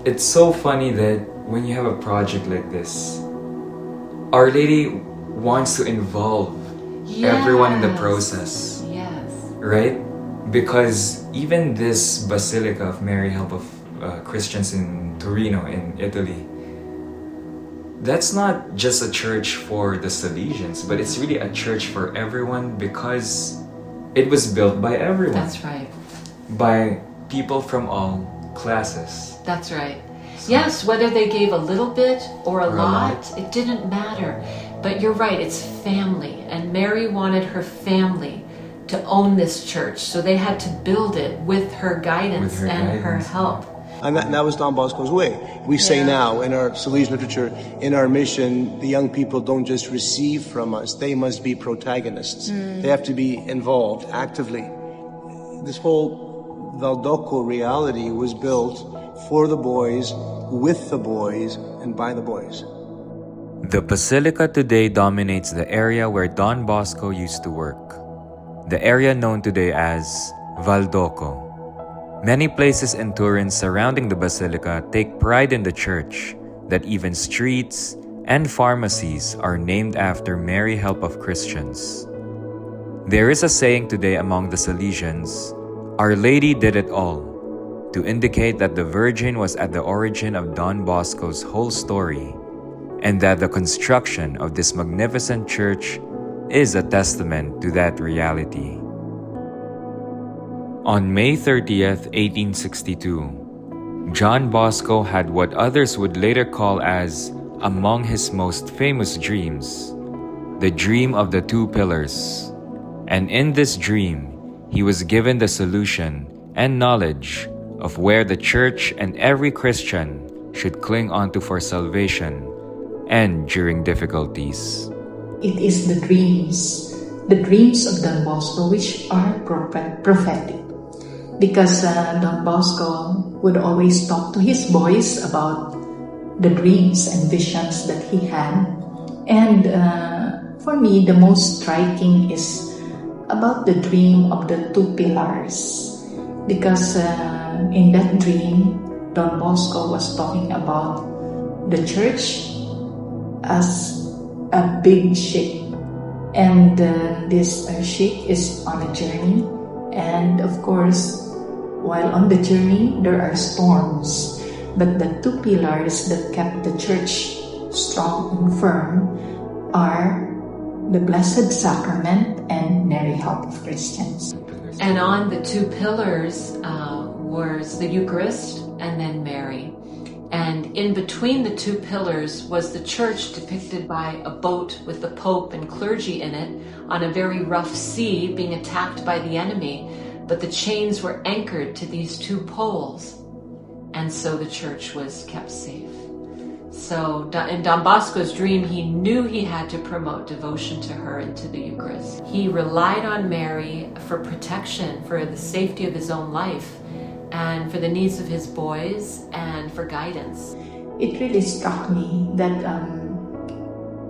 it's so funny that when you have a project like this, Our Lady wants to involve everyone in the process. Yes. Right? Because even this Basilica of Mary Help of Christians in Torino, in Italy, that's not just a church for the Salesians, but it's really a church for everyone because it was built by everyone. That's right. By people from all classes. That's right. Yes, whether they gave a little bit or a lot, it didn't matter. But you're right, it's family. And Mary wanted her family to own this church. So they had to build it with her guidance her help. And that was Don Bosco's way. We say now in our Salesian literature, in our mission, the young people don't just receive from us, they must be protagonists. They have to be involved actively. This whole Valdoco reality was built for the boys, with the boys, and by the boys. The Basilica today dominates the area where Don Bosco used to work, the area known today as Valdoco. Many places in Turin surrounding the Basilica take pride in the church, that even streets and pharmacies are named after Mary Help of Christians. There is a saying today among the Salesians, Our Lady did it all, to indicate that the Virgin was at the origin of Don Bosco's whole story, and that the construction of this magnificent church is a testament to that reality. On May 30th, 1862, John Bosco had what others would later call as among his most famous dreams, the dream of the two pillars. And in this dream, he was given the solution and knowledge of where the Church and every Christian should cling onto for salvation and during difficulties. It is the dreams of Don Bosco which are prophetic. Because Don Bosco would always talk to his boys about the dreams and visions that he had. And for me, the most striking is about the dream of the two pillars. Because in that dream, Don Bosco was talking about the church as a big ship. And this ship is on a journey. And of course, while on the journey, there are storms. But the two pillars that kept the church strong and firm are the Blessed Sacrament and Mary, Help of Christians. And on the two pillars was the Eucharist and then Mary. And in between the two pillars was the church depicted by a boat with the Pope and clergy in it on a very rough sea being attacked by the enemy. But the chains were anchored to these two poles. And so the church was kept safe. So in Don Bosco's dream, he knew he had to promote devotion to her and to the Eucharist. He relied on Mary for protection, for the safety of his own life, and for the needs of his boys, and for guidance. It really struck me that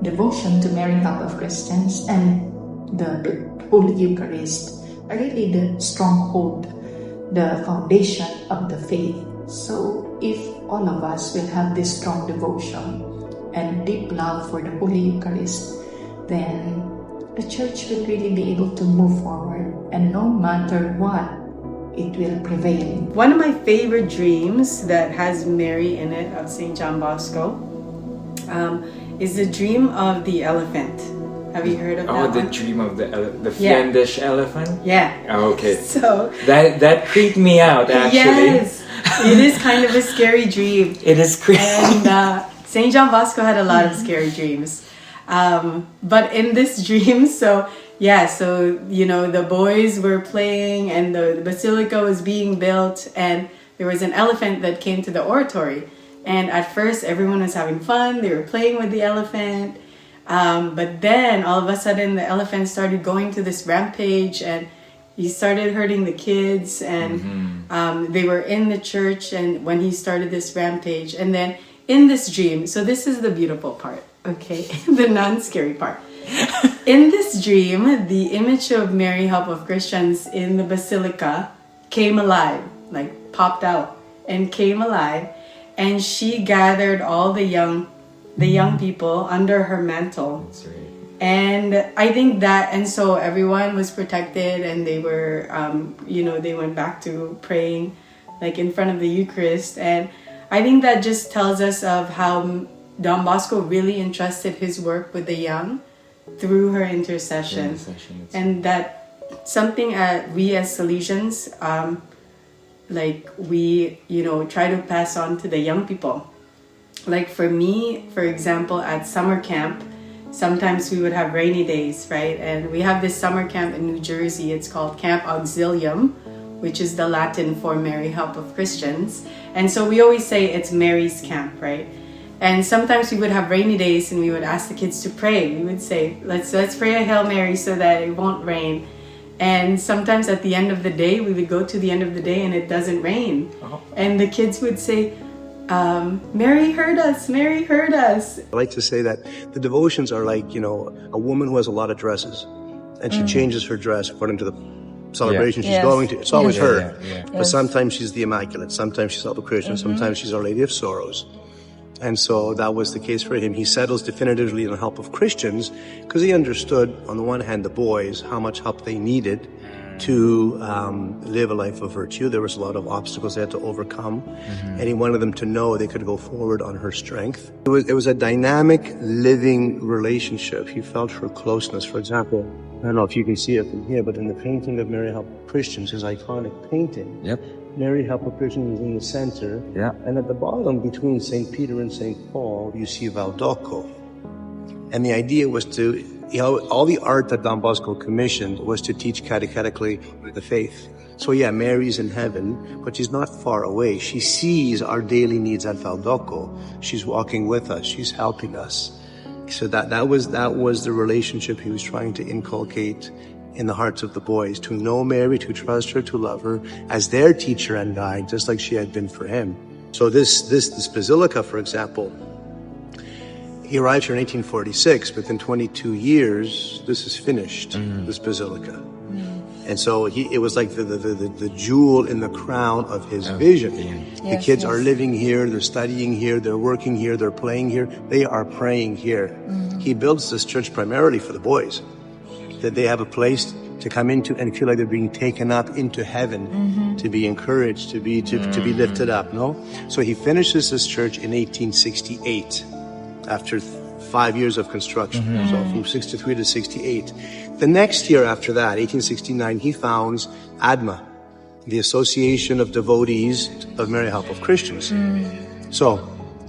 devotion to Mary, Help of Christians, and the Holy Eucharist are really the stronghold, the foundation of the faith. So if all of us will have this strong devotion and deep love for the Holy Eucharist, then the church will really be able to move forward, and no matter what, it will prevail. One of my favorite dreams that has Mary in it of St. John Bosco is the dream of the elephant. Have you heard of that? Oh, the one? dream of the Flemish elephant? Yeah. Oh, okay. So that creeped me out, actually. Yes, it is kind of a scary dream. It is creepy. And St. John Bosco had a lot of scary dreams. But in this dream, so the boys were playing and the basilica was being built, and there was an elephant that came to the oratory. And at first, everyone was having fun. They were playing with the elephant. But then all of a sudden the elephant started going to this rampage, and he started hurting the kids, and they were in the church, and when he started this rampage, and then in this dream, so this is the beautiful part, okay, the non-scary part. In this dream, the image of Mary, Help of Christians in the basilica came alive, like popped out and came alive, and she gathered all the young people under her mantle. That's right. And I think that, and so everyone was protected, and they were, they went back to praying like in front of the Eucharist. And I think that just tells us of how Don Bosco really entrusted his work with the young through her intercession. And that something we as Salesians, we try to pass on to the young people. Like for me, for example, at summer camp, sometimes we would have rainy days, right? And we have this summer camp in New Jersey. It's called Camp Auxilium, which is the Latin for Mary, Help of Christians. And so we always say it's Mary's camp, right? And sometimes we would have rainy days, and we would ask the kids to pray. We would say, let's pray a Hail Mary so that it won't rain. And sometimes at the end of the day, we would go to the end of the day and it doesn't rain. And the kids would say, Mary heard us, Mary heard us. I like to say that the devotions are like, a woman who has a lot of dresses, and she changes her dress according to the celebration she's going to. It's always her. But sometimes she's the Immaculate, sometimes she's Help of Christians, sometimes she's Our Lady of Sorrows. And so that was the case for him. He settles definitively on Help of Christians because he understood, on the one hand, the boys, how much help they needed to live a life of virtue. There was a lot of obstacles they had to overcome, and he wanted them to know they could go forward on her strength. It was a dynamic, living relationship. He felt her closeness. For example, I don't know if you can see it from here, but in the painting of Mary Help of Christians, his iconic painting, Mary Help of Christians is in the center, and at the bottom, between St. Peter and St. Paul, you see Valdoco. And the idea was to, all the art that Don Bosco commissioned was to teach catechetically the faith. So yeah, Mary's in heaven, but she's not far away. She sees our daily needs at Valdoco. She's walking with us. She's helping us. So that was the relationship he was trying to inculcate in the hearts of the boys, to know Mary, to trust her, to love her as their teacher and guide, just like she had been for him. So this basilica, for example, he arrived here in 1846. Within 22 years, this is finished, this basilica. And so it was like the jewel in the crown of his vision. The kids are living here, they're studying here, they're working here, they're playing here, they are praying here. He builds this church primarily for the boys, that they have a place to come into and feel like they're being taken up into heaven, to be encouraged, to be lifted up, no? So he finishes this church in 1868, after 5 years of construction, so from 63 to 68. The next year after that, 1869, he founds ADMA, the Association of Devotees of Mary Help of Christians. So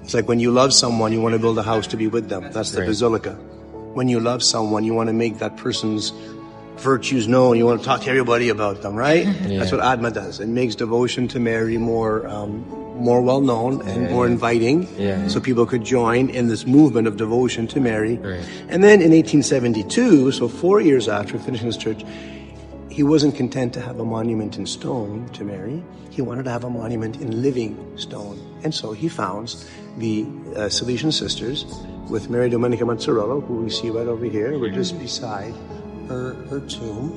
it's like when you love someone, you want to build a house to be with them. That's the basilica. When you love someone, you want to make that person's virtues known. You want to talk to everybody about them, right? That's what ADMA does. It makes devotion to Mary more well-known and more inviting, so people could join in this movement of devotion to Mary. And then in 1872, so 4 years after finishing his church, he wasn't content to have a monument in stone to Mary. He wanted to have a monument in living stone. And so he founds the Salesian Sisters with Mary Domenica Mazzarello, who we see right over here. We're just beside her tomb,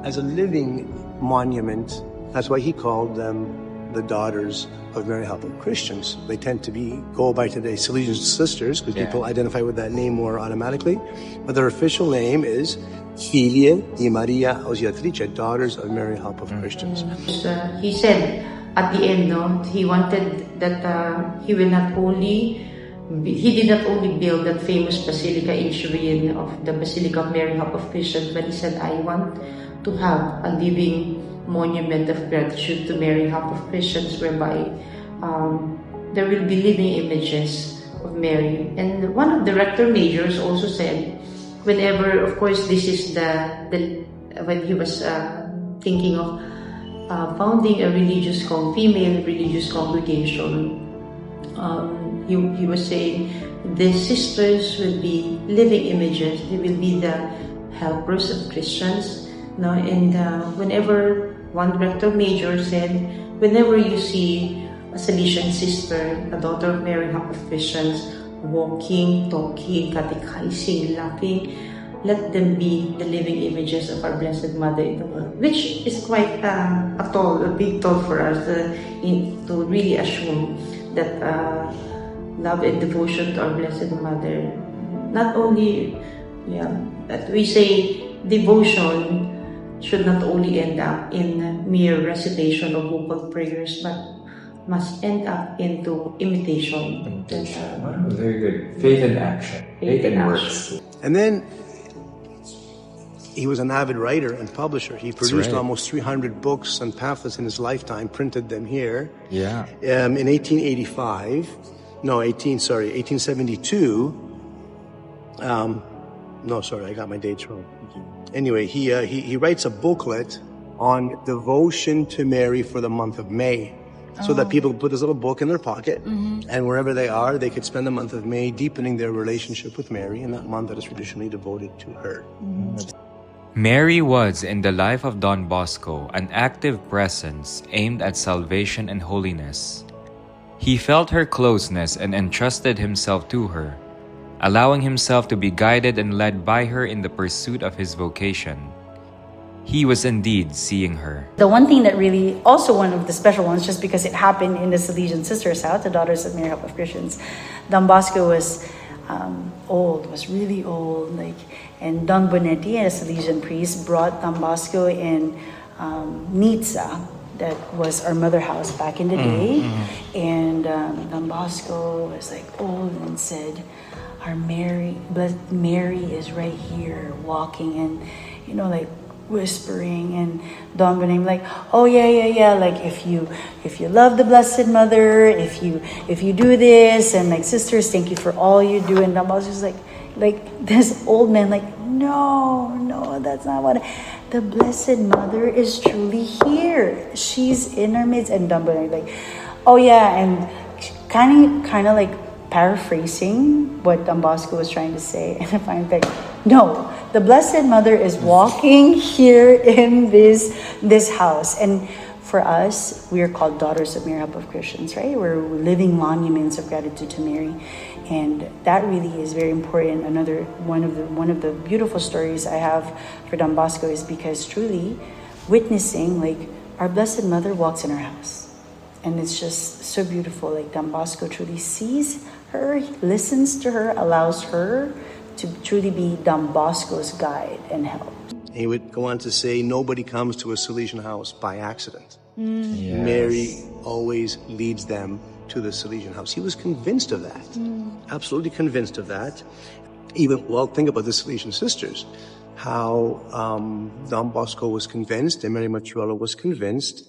as a living monument. That's why he called them the Daughters of Mary Help of Christians. They tend to go by today Salesian Sisters, because people identify with that name more automatically. But their official name is Figlie di Maria Ausiliatrice, Daughters of Mary Help of Christians. He said at the end, he wanted that he did not only build that famous basilica in Turin of the Basilica of Mary Help of Christians, but he said, I want to have a living monument of gratitude to Mary Help of Christians, whereby there will be living images of Mary. And one of the rector majors also said, whenever, of course, this is when he was thinking of founding a female religious congregation, he was saying the sisters will be living images. They will be the helpers of Christians. And whenever one rector major said, whenever you see a Salesian sister, a daughter of Mary Help of Christians, walking, talking, catechizing, laughing, let them be the living images of our Blessed Mother in the world, which is quite a big toll for us to really assume that love and devotion to our Blessed Mother, not only, that we say devotion should not only end up in mere recitation of vocal prayers, but must end up into imitation. Very good. Faith in action. Faith in works. And then he was an avid writer and publisher. He produced almost 300 books and pamphlets in his lifetime, printed them here. In 1872. I got my dates wrong. Anyway, he writes a booklet on devotion to Mary for the month of May, so that people put this little book in their pocket, and wherever they are, they could spend the month of May deepening their relationship with Mary in that month that is traditionally devoted to her. Mary was, in the life of Don Bosco, an active presence aimed at salvation and holiness. He felt her closeness and entrusted himself to her, allowing himself to be guided and led by her in the pursuit of his vocation. He was indeed seeing her. The one thing that really, also one of the special ones, just because it happened in the Salesian Sisters' house, the Daughters of Mary Help of Christians, Don Bosco was really old, and Don Bonetti, a Salesian priest, brought Don Bosco in Nizza, that was our mother house back in the day, and Don Bosco was old and said, our Mary is right here walking, and whispering, and Don Bonetti if you love the Blessed Mother, if you do this, and sisters, thank you for all you do. And Don Bosco's like this old man, no, that's not what the Blessed Mother is truly here. She's in our midst. And Dumbledore like, oh yeah, and kind of like paraphrasing what Don Bosco was trying to say. And I find like, no, the Blessed Mother is walking here in this house. And for us, we are called Daughters of Mary, Help of Christians, right? We're living monuments of gratitude to Mary. And that really is very important. Another one of the beautiful stories I have for Don Bosco is because truly witnessing, like, our Blessed Mother walks in our house. And it's just so beautiful. Like, Don Bosco truly sees her, listens to her, allows her to truly be Don Bosco's guide and help. He would go on to say, nobody comes to a Salesian house by accident. Yes. Mary always leads them to the Salesian house. He was convinced of that, absolutely convinced of that. Even, well, think about the Salesian sisters, how Don Bosco was convinced and Mary Machuela was convinced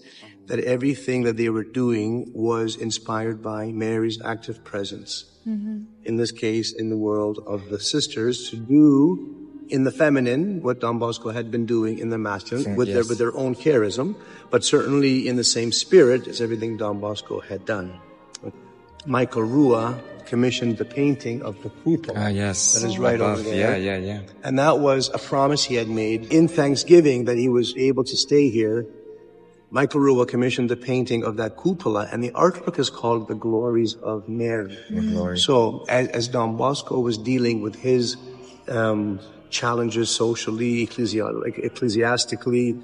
that everything that they were doing was inspired by Mary's active presence. In this case, in the world of the sisters, to do in the feminine what Don Bosco had been doing in the masculine, with their own charism, but certainly in the same spirit as everything Don Bosco had done. Michael Rua commissioned the painting of the cupola. Yes. That is right over there. Yeah. And that was a promise he had made in thanksgiving that he was able to stay here. Michael Rua commissioned the painting of that cupola, and the artwork is called The Glories of Mary. So as Don Bosco was dealing with his challenges socially, ecclesiastically,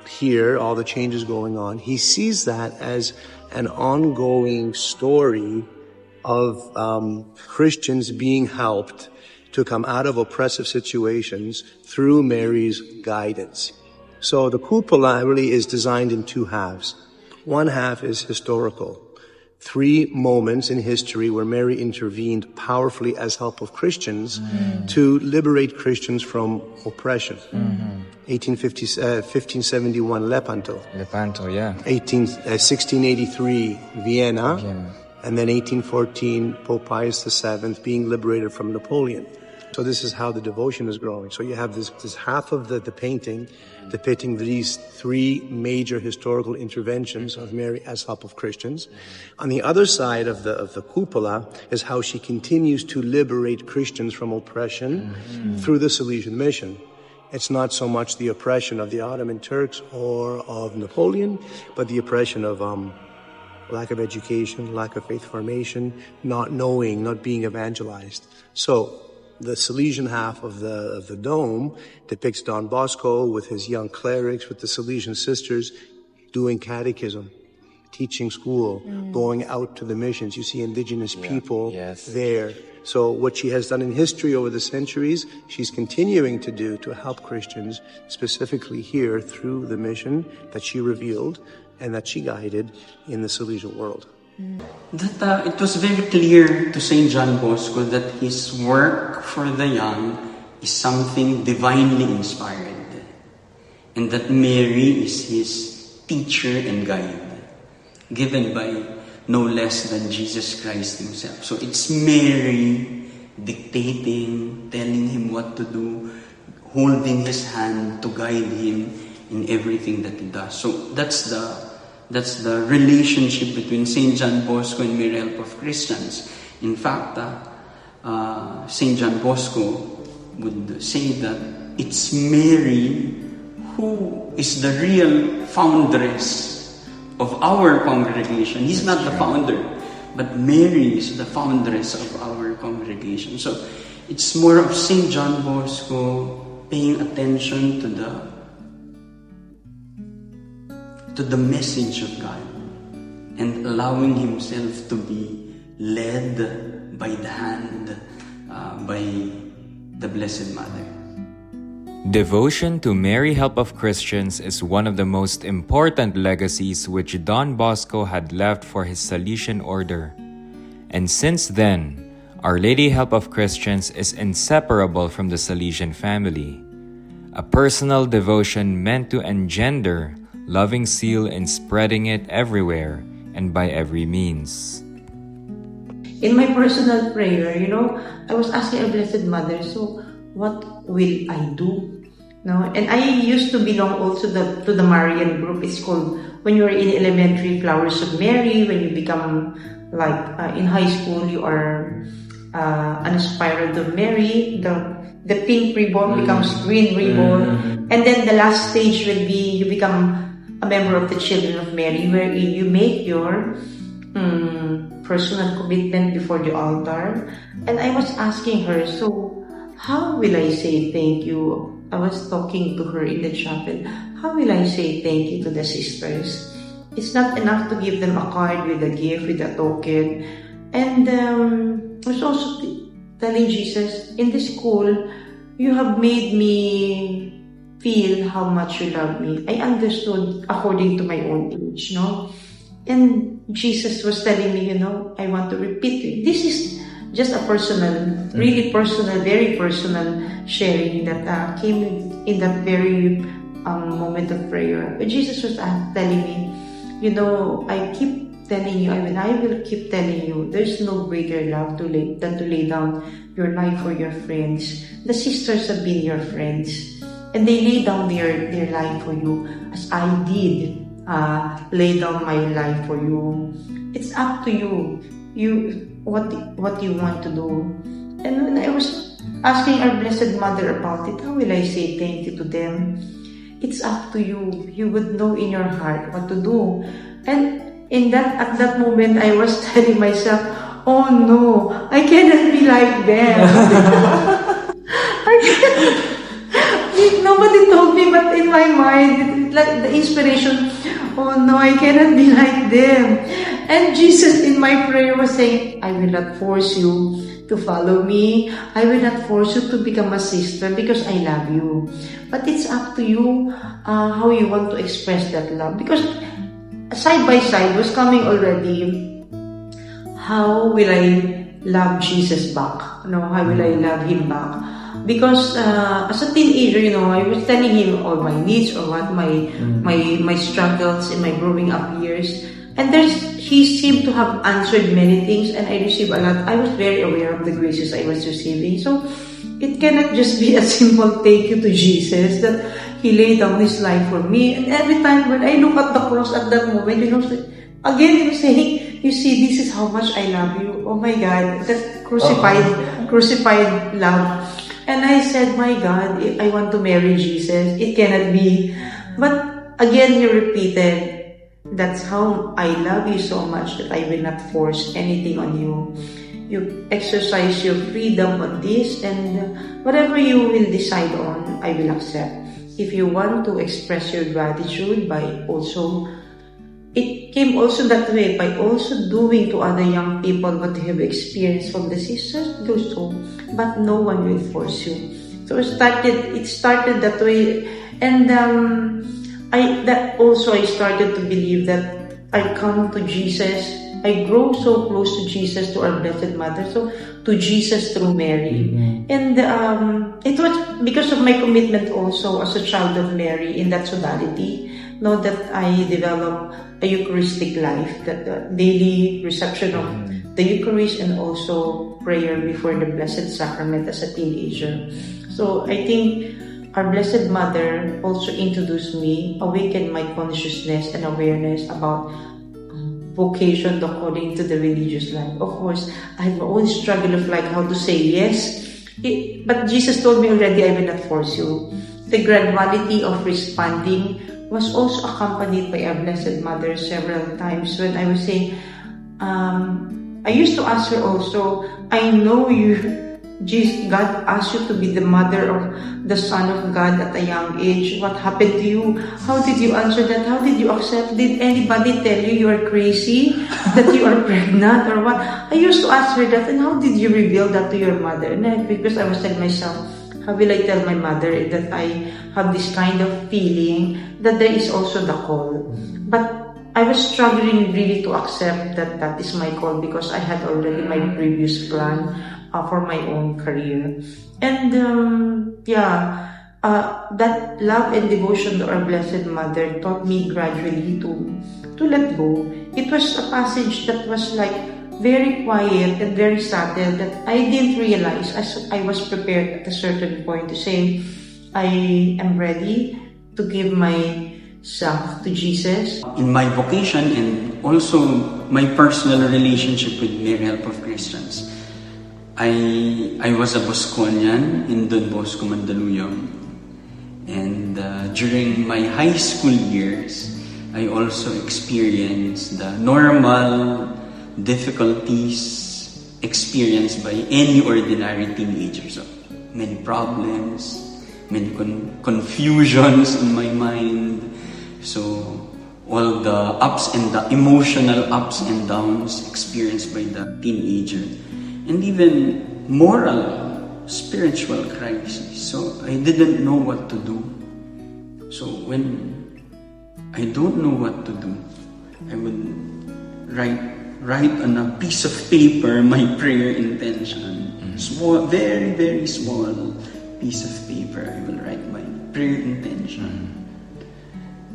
here, all the changes going on, he sees that as an ongoing story of Christians being helped to come out of oppressive situations through Mary's guidance. So the cupola really is designed in two halves. One half is historical. 3 moments in history where Mary intervened powerfully as help of Christians to liberate Christians from oppression. 1571, Lepanto. Yeah. 1683, Vienna. And then 1814, Pope Pius VII being liberated from Napoleon. So this is how the devotion is growing. So you have this half of the painting depicting these 3 major historical interventions of Mary as help of Christians. On the other side of the cupola is how she continues to liberate Christians from oppression through the Salesian mission. It's not so much the oppression of the Ottoman Turks or of Napoleon, but the oppression of lack of education, lack of faith formation, not knowing, not being evangelized. So the Salesian half of the dome depicts Don Bosco with his young clerics, with the Salesian sisters doing catechism, teaching school, going out to the missions. You see indigenous people there. So what she has done in history over the centuries, she's continuing to do to help Christians, specifically here through the mission that she revealed and that she guided in the Salesian world. That it was very clear to St. John Bosco that his work for the young is something divinely inspired, and that Mary is his teacher and guide, given by no less than Jesus Christ himself. So it's Mary dictating, telling him what to do, holding his hand to guide him in everything that he does. So that's the relationship between St. John Bosco and Mary Help of Christians. In fact, St. John Bosco would say that it's Mary who is the real foundress of our congregation. He's not the founder, but Mary is the foundress of our congregation. So it's more of St. John Bosco paying attention to the message of God and allowing himself to be led by the hand by the Blessed Mother. Devotion to Mary Help of Christians is one of the most important legacies which Don Bosco had left for his Salesian order. And since then, Our Lady Help of Christians is inseparable from the Salesian family. A personal devotion meant to engender loving zeal in spreading it everywhere and by every means. In my personal prayer, I was asking our Blessed Mother, so what will I do No, and I used to belong also to the Marian group. It's called, when you're in elementary, Flowers of Mary. When you become like in high school, you are an aspirant of Mary. The pink ribbon becomes green ribbon, and then the last stage will be you become a member of the Children of Mary, where you make your personal commitment before the altar. And I was asking her, so how will I say thank you? I was talking to her in the chapel. How will I say thank you to the sisters? It's not enough to give them a card with a gift, with a token. And I was also telling Jesus, in this school, you have made me feel how much you love me. I understood according to my own age, no? And Jesus was telling me, I want to repeat it. This is just a personal, really personal, very personal sharing that came in that very moment of prayer. But Jesus was telling me, I keep telling you, I will keep telling you, there's no greater love than to lay down your life for your friends. The sisters have been your friends, and they lay down their life for you, as I did lay down my life for you. It's up to you. What you want to do. And when I was asking our Blessed Mother about it, how will I say thank you to them? It's up to you. You would know in your heart what to do. And at that moment, I was telling myself, oh no, I cannot be like them. I can't. Nobody told me, but in my mind, like the inspiration, oh no, I cannot be like them. And Jesus in my prayer was saying, I will not force you to follow me. I will not force you to become a sister because I love you. But it's up to you how you want to express that love. Because side by side was coming already, how will I love Jesus back? How will I love Him back? Because as a teenager, I was telling Him all my needs or what my struggles in my growing up years. And He seemed to have answered many things, and I received a lot. I was very aware of the graces I was receiving. So it cannot just be a simple thank you to Jesus that He laid down His life for me. And every time when I look at the cross at that moment, again He was saying, you see, this is how much I love you. Oh my God, that crucified love. And I said, my God, I want to marry Jesus. It cannot be. But again, He repeated, that's how I love you so much that I will not force anything on you. You exercise your freedom on this, and whatever you will decide on, I will accept. If you want to express your gratitude it came also that way, by also doing to other young people what they have experienced from the sisters, do so. But no one will force you. So it started that way. And I started to believe that I come to Jesus. I grow so close to Jesus, to our Blessed Mother, so to Jesus through Mary. And it was because of my commitment also as a child of Mary in that sodality, that I developed a Eucharistic life, that daily reception of the Eucharist and also prayer before the Blessed Sacrament as a teenager. So I think our Blessed Mother also introduced me, awakened my consciousness and awareness about vocation, the calling to the religious life. Of course, I had my own struggle of how to say yes. But Jesus told me already, I will not force you. The graduality of responding was also accompanied by our Blessed Mother several times when I was saying, I used to ask her also, I know God asked you to be the mother of the Son of God at a young age. What happened to you? How did you answer that? How did you accept? Did anybody tell you are crazy? That you are pregnant or what? I used to ask her that, and how did you reveal that to your mother? And because I was telling myself, how will I tell my mother that I have this kind of feeling that there is also the call? But I was struggling really to accept that is my call because I had already my previous plan for my own career. And that love and devotion to our Blessed Mother taught me gradually to let go. It was a passage that was very quiet and very subtle that I didn't realize as I was prepared at a certain point to say, I am ready to give myself to Jesus. In my vocation and also my personal relationship with Mary Help of Christians, I was a Bosconian in Don Bosco, Mandaluyong. And during my high school years, I also experienced the normal difficulties experienced by any ordinary teenager. So many problems, many confusions in my mind. So all the ups and the emotional ups and downs experienced by the teenager, and even moral, spiritual crisis. So I didn't know what to do. So when I don't know what to do, I would write on a piece of paper my prayer intention. Small, very, very small piece of paper. I will write my prayer intention.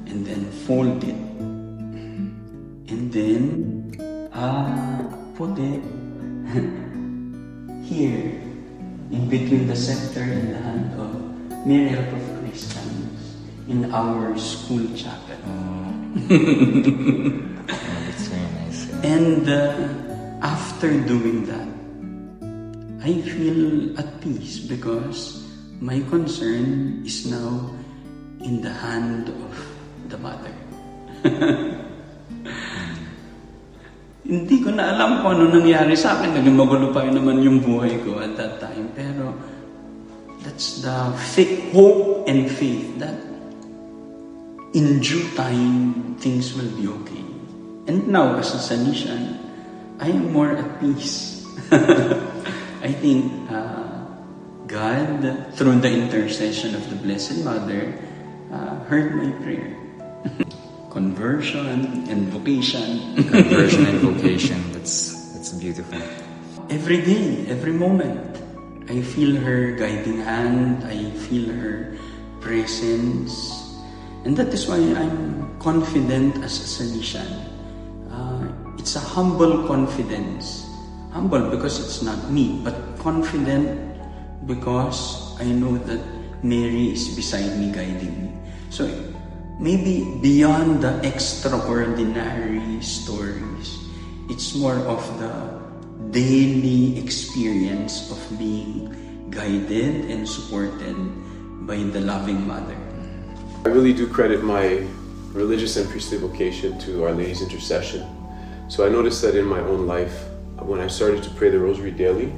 And then fold it. And then put it here, in between the scepter and the hand of Mary Help of Christians in our school chapel. That's very nice. And after doing that, I feel at peace because my concern is now in the hand of the Mother. Hindi ko na alam kung ano nangyari sa akin. Naging magulo pa naman yung buhay ko at that time. Pero that's the hope and faith that in due time, things will be okay. And now, as a Salesian, I am more at peace. I think God, through the intercession of the Blessed Mother, heard my prayer. Conversion and vocation. Conversion and vocation. That's beautiful. Every day, every moment, I feel her guiding hand. I feel her presence. And that is why I'm confident as a Salesian. It's a humble confidence. Humble because it's not me, but confident because I know that Mary is beside me, guiding me. So maybe beyond the extraordinary stories, it's more of the daily experience of being guided and supported by the loving Mother. I really do credit my religious and priestly vocation to Our Lady's intercession. So I noticed that in my own life, when I started to pray the Rosary daily,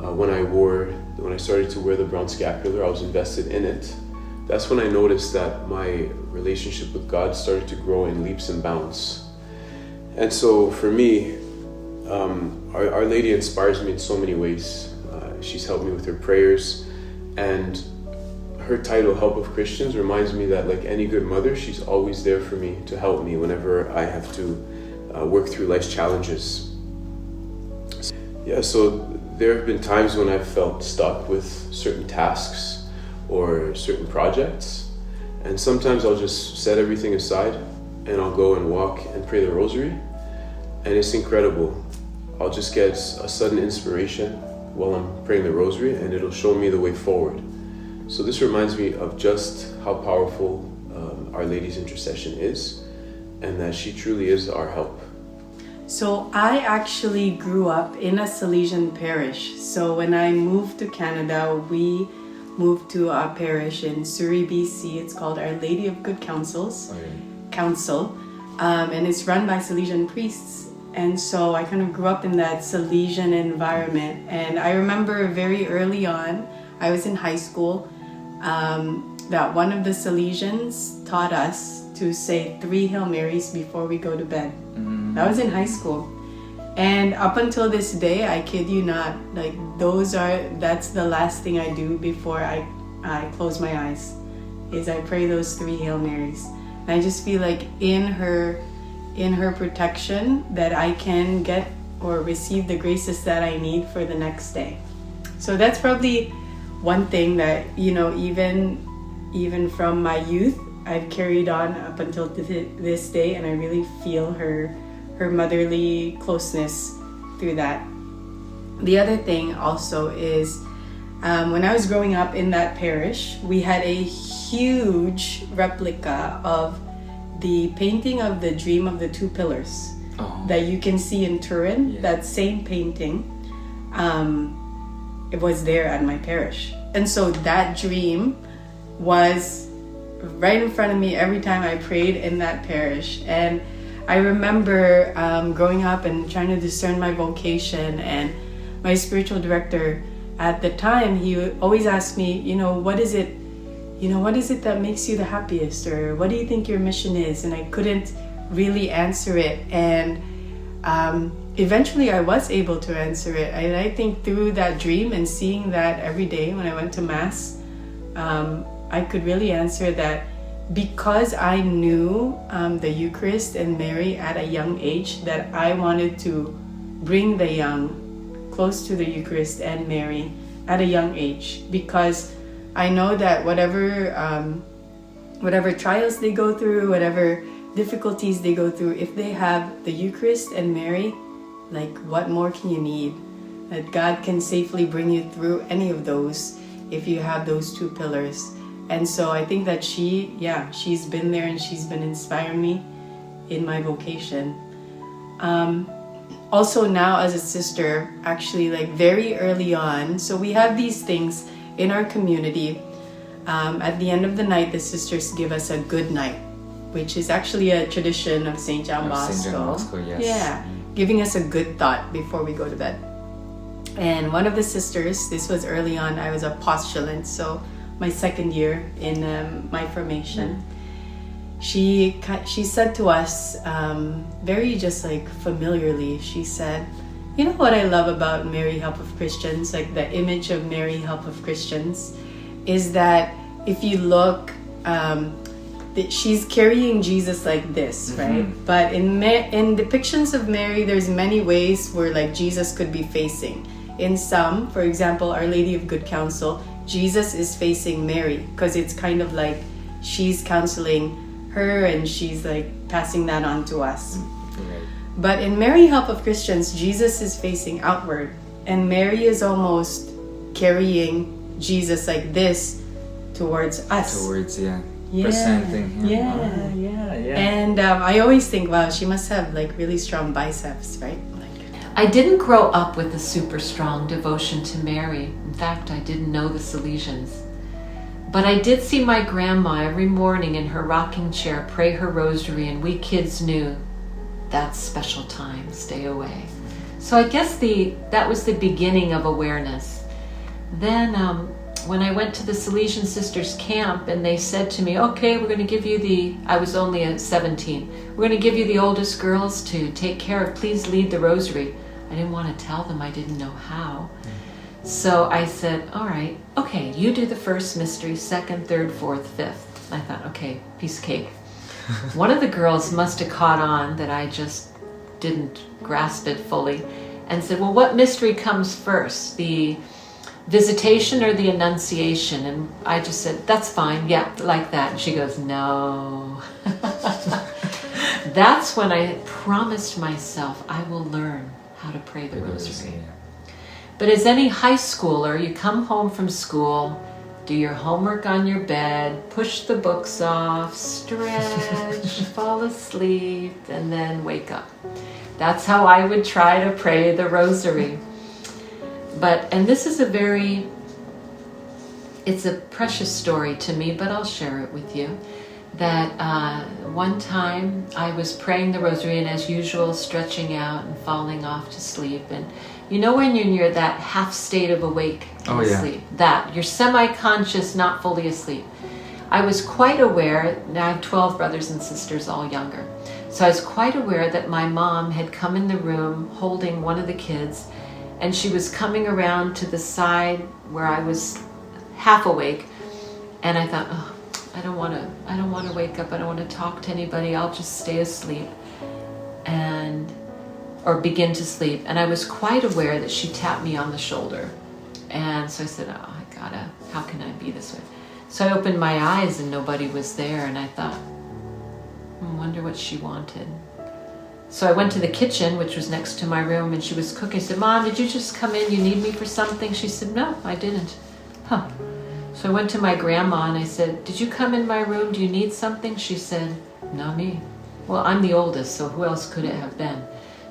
when I started to wear the brown scapular, I was invested in it. That's when I noticed that my relationship with God started to grow in leaps and bounds. And so for me, Our Lady inspires me in so many ways. She's helped me with her prayers, and her title, Help of Christians, reminds me that like any good mother, she's always there for me to help me whenever I have to work through life's challenges. Yeah, so there have been times when I've felt stuck with certain tasks or certain projects, and sometimes I'll just set everything aside and I'll go and walk and pray the Rosary, and it's incredible. I'll just get a sudden inspiration while I'm praying the Rosary, and it'll show me the way forward. So this reminds me of just how powerful Our Lady's intercession is, and that she truly is our help. So I actually grew up in a Salesian parish. So when I moved to Canada, we moved to a parish in Surrey, BC. It's called Our Lady of Good Counsels, Council, and it's run by Salesian priests. And so I kind of grew up in that Salesian environment. And I remember very early on, I was in high school, that one of the Salesians taught us to say 3 Hail Marys before we go to bed. That was in high school. And up until this day, I kid you not, like that's the last thing I do before I close my eyes, is I pray those 3 Hail Marys. And I just feel like in her protection that I can get or receive the graces that I need for the next day. So that's probably one thing that, you know, even from my youth, I've carried on up until this day, and I really feel her motherly closeness through that. The other thing also is When I was growing up in that parish, we had a huge replica of the painting of the Dream of the Two Pillars that you can see in Turin. Yeah. That same painting, it was there at my parish. And so that dream was right in front of me every time I prayed in that parish. And I remember growing up and trying to discern my vocation, and my spiritual director at the time, he would always ask me, what is it that makes you the happiest, or what do you think your mission is? And I couldn't really answer it. And eventually I was able to answer it. And I think through that dream and seeing that every day when I went to Mass, I could really answer that, because I knew the Eucharist and Mary at a young age, that I wanted to bring the young close to the Eucharist and Mary at a young age, because I know that whatever trials they go through, whatever difficulties they go through, if they have the Eucharist and Mary, like, what more can you need? That God can safely bring you through any of those if you have those two pillars. And so I think that she's been there, and she's been inspiring me in my vocation. Also now as a sister, actually, like, very early on, so we have these things in our community. At the end of the night, the sisters give us a good night, which is actually a tradition of St. John Bosco. St. John Bosco, yes. Yeah, giving us a good thought before we go to bed. And one of the sisters, this was early on, I was a postulant, so my second year in my formation, she said to us, very just like familiarly, she said, you know what I love about Mary Help of Christians, like the image of Mary Help of Christians, is that if you look, she's carrying Jesus like this, right? But in depictions of Mary, there's many ways where, like, Jesus could be facing. In some, for example, Our Lady of Good Counsel, Jesus is facing Mary, because it's kind of like she's counseling her and she's like passing that on to us. Right. But in Mary Help of Christians, Jesus is facing outward, and Mary is almost carrying Jesus like this towards us. Presenting him. Yeah. And I always think, wow, she must have like really strong biceps, right? I didn't grow up with a super strong devotion to Mary. In fact, I didn't know the Salesians. But I did see my grandma every morning in her rocking chair pray her rosary, and we kids knew that's special time, stay away. So I guess that was the beginning of awareness. Then when I went to the Salesian Sisters camp, and they said to me, okay, we're going to give you I was only at 17, we're going to give you the oldest girls to take care of, please lead the rosary. I didn't want to tell them I didn't know how. So I said, all right, okay, you do the first mystery, second, third, fourth, fifth. I thought, okay, piece of cake. One of the girls must have caught on that I just didn't grasp it fully, and said, well, what mystery comes first, the visitation or the Annunciation? And I just said, that's fine, yeah, like that. And she goes, no. That's when I promised myself I will learn how to pray the rosary. But as any high schooler, you come home from school, do your homework on your bed, push the books off, stretch, fall asleep, and then wake up. That's how I would try to pray the rosary. And this is it's a precious story to me, but I'll share it with you. That one time I was praying the rosary, and as usual, stretching out and falling off to sleep. And you know when you're in that half state of awake and asleep? That. You're semi-conscious, not fully asleep. I was quite aware, now I have 12 brothers and sisters, all younger. So I was quite aware that my mom had come in the room holding one of the kids, and she was coming around to the side where I was half awake. And I thought, oh, I don't want to wake up. I don't want to talk to anybody. I'll just stay asleep or begin to sleep. And I was quite aware that she tapped me on the shoulder. And so I said, oh, how can I be this way? So I opened my eyes and nobody was there. And I thought, I wonder what she wanted. So I went to the kitchen, which was next to my room, and she was cooking. I said, Mom, did you just come in? You need me for something? She said, no, I didn't. huh. So I went to my grandma and I said, did you come in my room? Do you need something? She said, not me. Well, I'm the oldest, so who else could it have been?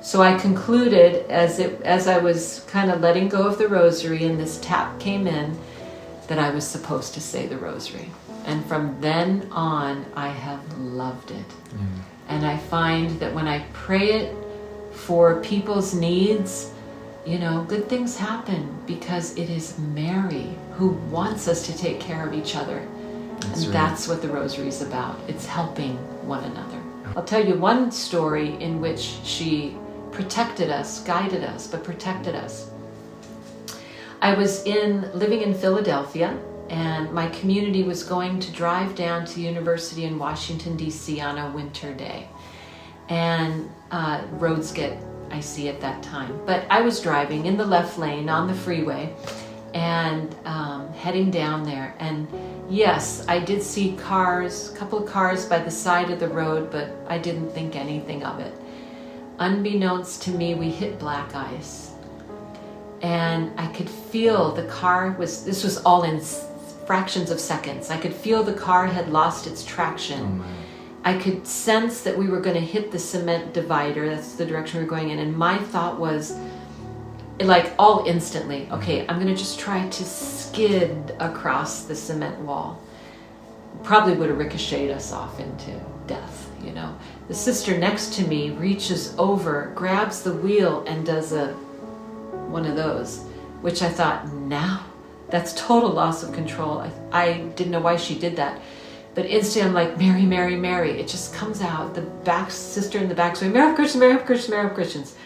So I concluded as I was kind of letting go of the rosary and this tap came in, that I was supposed to say the rosary. And from then on, I have loved it. And I find that when I pray it for people's needs, you know, good things happen because it is Mary who wants us to take care of each other. That's what the rosary is about. It's helping one another. I'll tell you one story in which she protected us, guided us, but protected us. I was living in Philadelphia, and my community was going to drive down to the university in Washington, D.C. on a winter day. And roads get icy at that time. But I was driving in the left lane on the freeway and heading down there. And yes, I did see cars, a couple of cars by the side of the road, but I didn't think anything of it. Unbeknownst to me, we hit black ice. And I could feel the car this was all in fractions of seconds. I could feel the car had lost its traction. I could sense that we were going to hit the cement divider. That's the direction we were going in. And my thought was, like, all instantly, okay, I'm going to just try to skid across the cement wall. Probably would have ricocheted us off into death, you know. The sister next to me reaches over, grabs the wheel, and does one of those, which I thought, now, that's total loss of control. I didn't know why she did that. But instantly I'm like, Mary, Mary, Mary. It just comes out. The back sister in the back saying, Mary of Christians, Mary of Christians, Mary of Christians.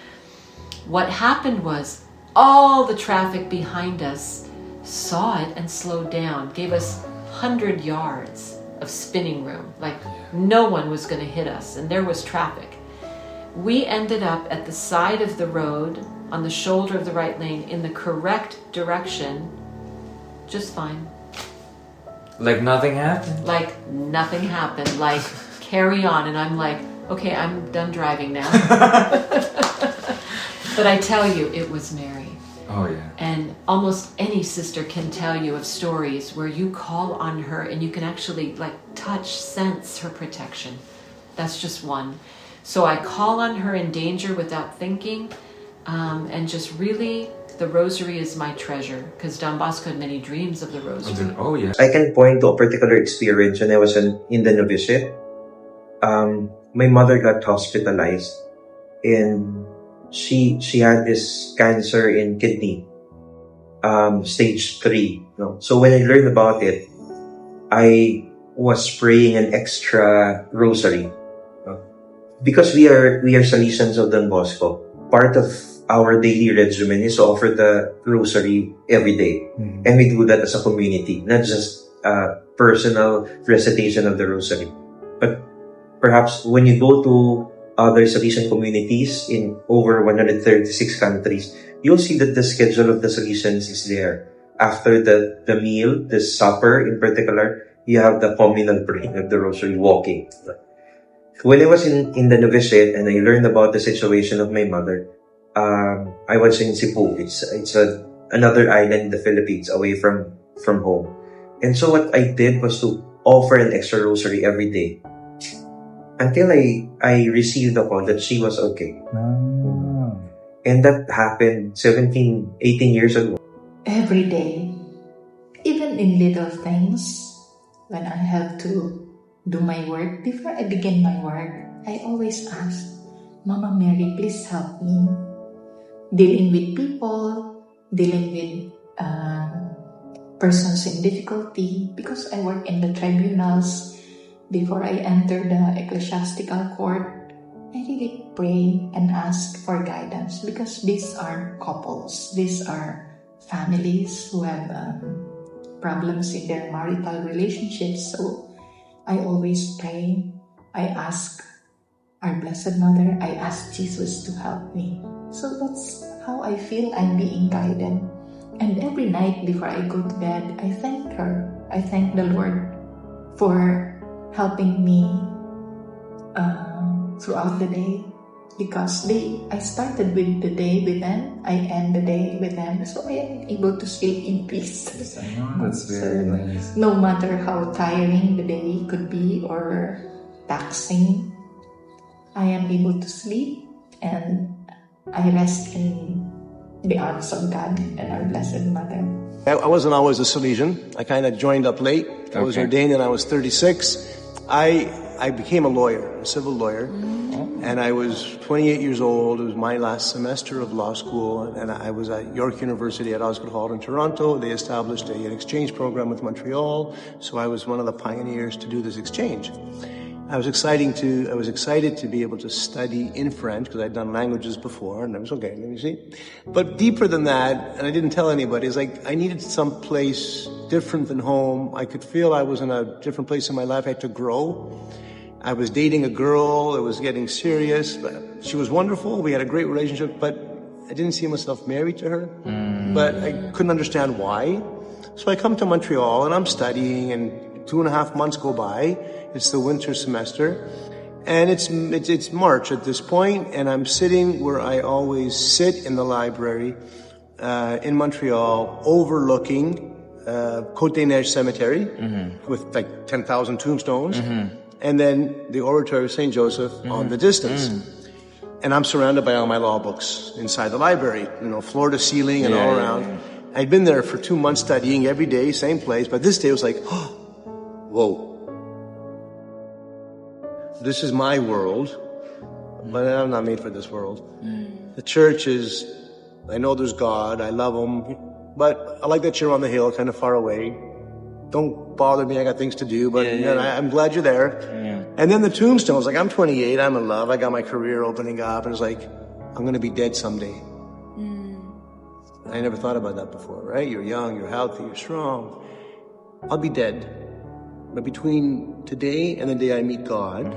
What happened was all the traffic behind us saw it and slowed down, gave us 100 yards of spinning room. Like no one was going to hit us, and there was traffic. We ended up at the side of the road on the shoulder of the right lane in the correct direction, just fine. Like nothing happened? Like nothing happened. Like carry on. And I'm like, okay, I'm done driving now. But I tell you, it was Mary. Oh yeah. And almost any sister can tell you of stories where you call on her and you can actually like touch, sense her protection. That's just one. So I call on her in danger without thinking, and just really, the rosary is my treasure, because Don Bosco had many dreams of the rosary. Oh yeah. I can point to a particular experience when I was in the novitiate. My mother got hospitalized, and she had this cancer in kidney, stage 3. No? So when I learned about it, I was praying an extra rosary. Because we are Salesians of Don Bosco, part of our daily regimen is to offer the rosary every day. And we do that as a community, not just personal recitation of the rosary. But perhaps when you go to other Salesian communities in over 136 countries, you'll see that the schedule of the Salesians is there. After the meal, the supper in particular, you have the communal praying of the rosary, walking. When I was in the novitiate and I learned about the situation of my mother, I was in Cebu. It's another island in the Philippines, away from home. And so what I did was to offer an extra rosary every day until I received the call that she was okay. And that happened 18 years ago. Every day, even in little things, when I have to do my work, before I begin my work, I always ask, Mama Mary, please help me. Dealing with people, dealing with persons in difficulty, because I work in the tribunals. Before I enter the ecclesiastical court, I really pray and ask for guidance, because these are couples, these are families who have problems in their marital relationships. So I always pray. I ask our Blessed Mother, I ask Jesus to help me. So that's how I feel I'm being guided. And every night before I go to bed, I thank her. I thank the Lord for helping me throughout the day. because I started with the day with them, I end the day with them, so I am able to sleep in peace. That's very nice. No matter how tiring the day could be or taxing, I am able to sleep and I rest in the arms of God and our Blessed Mother. I wasn't always a Salesian. I kind of joined up late. I was ordained when I was 36. I became a lawyer, a civil lawyer, and I was 28 years old. It was my last semester of law school, and I was at York University at Osgoode Hall in Toronto. They established an exchange program with Montreal, so I was one of the pioneers to do this exchange. I was excited to be able to study in French because I'd done languages before, and I was okay, let me see. But deeper than that, and I didn't tell anybody, is like I needed some place different than home. I could feel I was in a different place in my life. I had to grow. I was dating a girl. It was getting serious. But she was wonderful. We had a great relationship, but I didn't see myself married to her. But I couldn't understand why. So I come to Montreal, and I'm studying, and 2.5 months go by. It's the winter semester, and it's March at this point, and I'm sitting where I always sit in the library in Montreal, overlooking Côte des Neiges Cemetery with like 10,000 tombstones, and then the Oratory of St. Joseph on the distance. And I'm surrounded by all my law books inside the library, floor to ceiling and all around. I'd been there for 2 months studying every day, same place, but this day was like, whoa. This is my world, but I'm not made for this world. The church is, I know there's God, I love Him, but I like that you're on the hill, kind of far away. Don't bother me, I got things to do, but I'm glad you're there. And then the tombstones, like I'm 28, I'm in love, I got my career opening up, and it's like, I'm going to be dead someday. I never thought about that before, right? You're young, you're healthy, you're strong. I'll be dead. But between today and the day I meet God,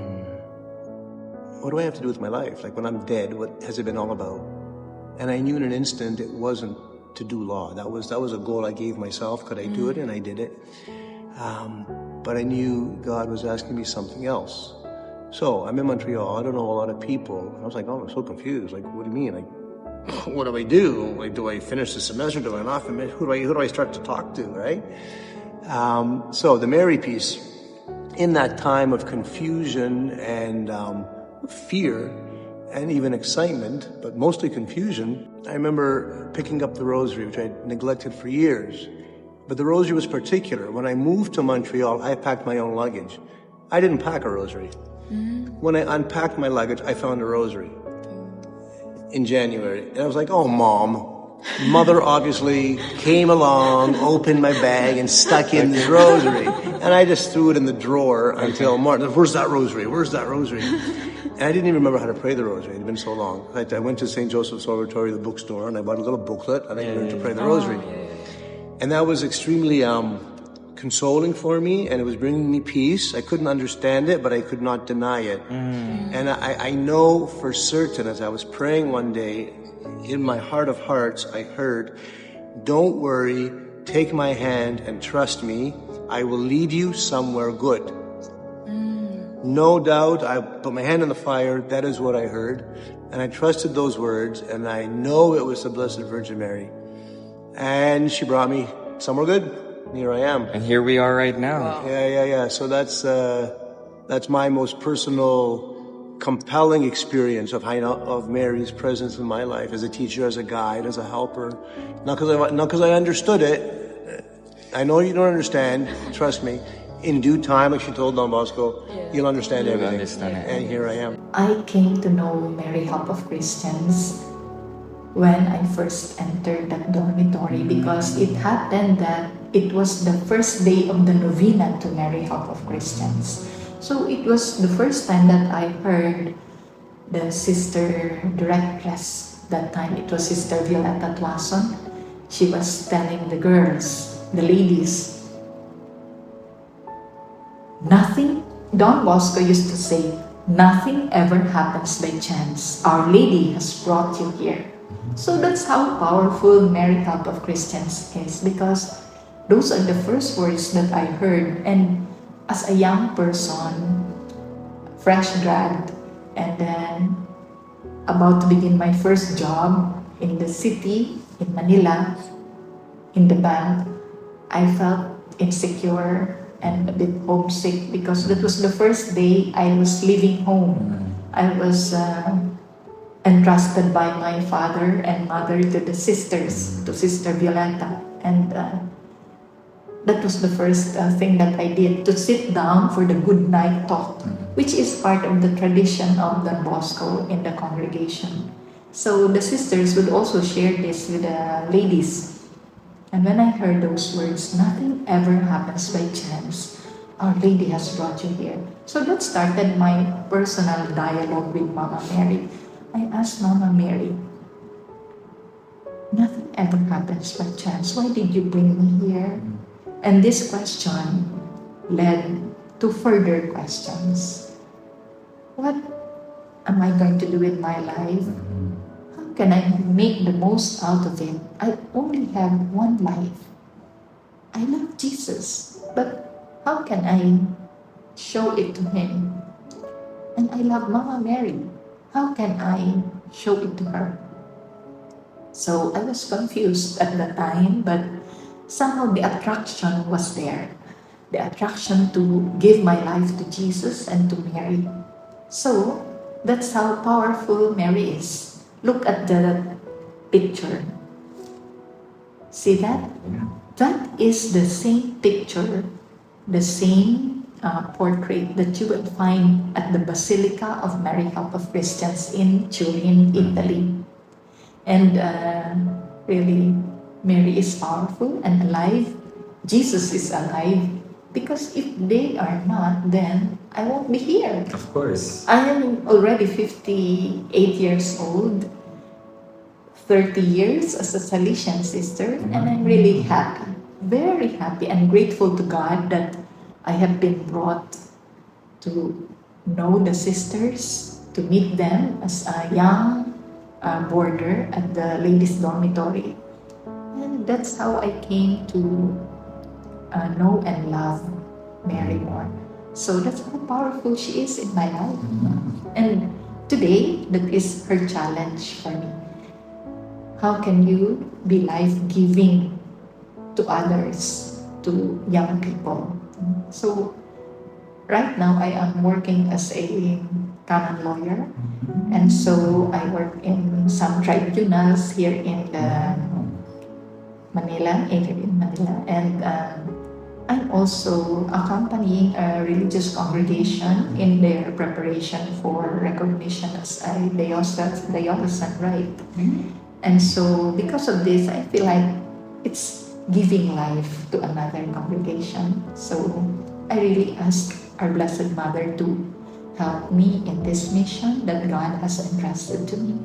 what do I have to do with my life? Like when I'm dead, what has it been all about? And I knew in an instant it wasn't to do law. That was a goal I gave myself. Could I do it? And I did it. But I knew God was asking me something else. So I'm in Montreal. I don't know a lot of people. I was like, oh, I'm so confused. Like, what do you mean? Like, what do I do? Like, do I finish the semester? Do I not finish? Who do I start to talk to? Right? So the Mary piece, in that time of confusion and fear and even excitement, but mostly confusion, I remember picking up the rosary, which I neglected for years. But the rosary was particular. When I moved to Montreal, I packed my own luggage. I didn't pack a rosary. When I unpacked my luggage, I found a rosary in January. And I was like, oh, Mom. Mother obviously came along, opened my bag, and stuck in this rosary. And I just threw it in the drawer until March. Where's that rosary? Where's that rosary? And I didn't even remember how to pray the rosary. It had been so long. I went to St. Joseph's Oratory, the bookstore, and I bought a little booklet, and I learned to pray the rosary. And that was extremely consoling for me, and it was bringing me peace. I couldn't understand it, but I could not deny it. And I know for certain, as I was praying one day, in my heart of hearts, I heard, don't worry, take my hand and trust me. I will lead you somewhere good. No doubt, I put my hand in the fire. That is what I heard. And I trusted those words, and I know it was the Blessed Virgin Mary. And she brought me somewhere good. Here I am. And here we are right now. Wow. Yeah. So that's my most personal, compelling experience of Mary's presence in my life as a teacher, as a guide, as a helper. Not because I understood it. I know you don't understand. Trust me. In due time, like she told Don Bosco, you'll understand everything. And here I am. I came to know Mary Help of Christians when I first entered that dormitory because it happened that it was the first day of the novena to Mary Help of Christians. So it was the first time that I heard the sister directress, that time it was Sister Violeta Tuason. She was telling the girls, the ladies, nothing, Don Bosco used to say, nothing ever happens by chance. Our Lady has brought you here. So that's how powerful Mary Help of Christians is, because those are the first words that I heard. And as a young person, fresh grad, and then about to begin my first job in the city, in Manila, in the bank, I felt insecure and a bit homesick because that was the first day I was leaving home. I was entrusted by my father and mother to the sisters, to Sister Violeta. And that was the first thing that I did, to sit down for the good night talk, which is part of the tradition of Don Bosco in the congregation. So the sisters would also share this with the ladies. And when I heard those words, nothing ever happens by chance. Our Lady has brought you here. So that started my personal dialogue with Mama Mary. I asked Mama Mary, nothing ever happens by chance. Why did you bring me here? And this question led to further questions. What am I going to do with my life? How can I make the most out of it? I only have one life. I love Jesus, but how can I show it to Him? And I love Mama Mary. How can I show it to her? So I was confused at the time, but somehow the attraction was there. The attraction to give my life to Jesus and to Mary. So that's how powerful Mary is. Look at the picture. See that? That is the same picture, the same portrait that you will find at the Basilica of Mary Help of Christians in Turin, Italy. And really, Mary is powerful and alive. Jesus is alive. Because if they are not, then I won't be here. Of course. I am already 58 years old, 30 years as a Salesian sister, and I'm really happy, very happy and grateful to God that I have been brought to know the sisters, to meet them as a young boarder at the ladies' dormitory. And that's how I came to know and love Mary more. So that's how powerful she is in my life. And today, that is her challenge for me. How can you be life-giving to others, to young people? So right now, I am working as a canon lawyer. And so I work in some tribunals here in Manila. And I'm also accompanying a religious congregation in their preparation for recognition as a diocesan rite. And so because of this, I feel like it's giving life to another congregation. So I really ask our Blessed Mother to help me in this mission that God has entrusted to me.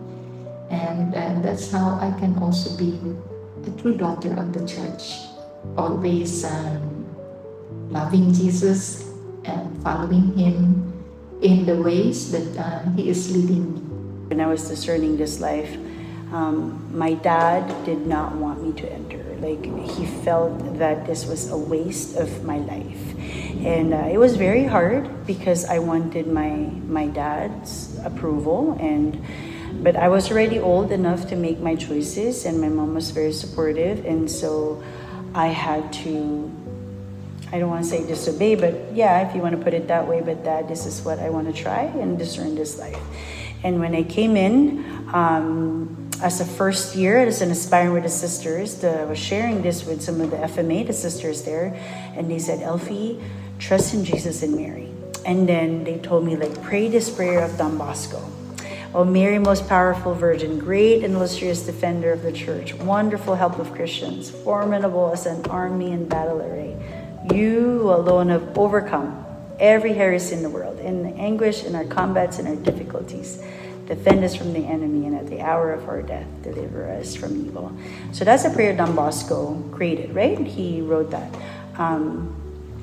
And that's how I can also be a true daughter of the Church, always loving Jesus and following Him in the ways that He is leading me. When I was discerning this life, my dad did not want me to enter. Like, he felt that this was a waste of my life. And it was very hard because I wanted my dad's approval, but I was already old enough to make my choices, and my mom was very supportive, and so I had to, I don't want to say disobey, but yeah, if you want to put it that way, but Dad, this is what I want to try and discern this life. And when I came in, as a first year, as an aspiring with the sisters, I was sharing this with some of the FMA, the sisters there, and they said, Elfie, trust in Jesus and Mary. And then they told me, like, pray this prayer of Don Bosco. O Mary, most powerful Virgin, great and illustrious defender of the Church, wonderful help of Christians, formidable as an army in battle array, you alone have overcome every heresy in the world, in the anguish, in our combats, and our difficulties. Defend us from the enemy, and at the hour of our death, deliver us from evil. So that's a prayer Don Bosco created, right? He wrote that.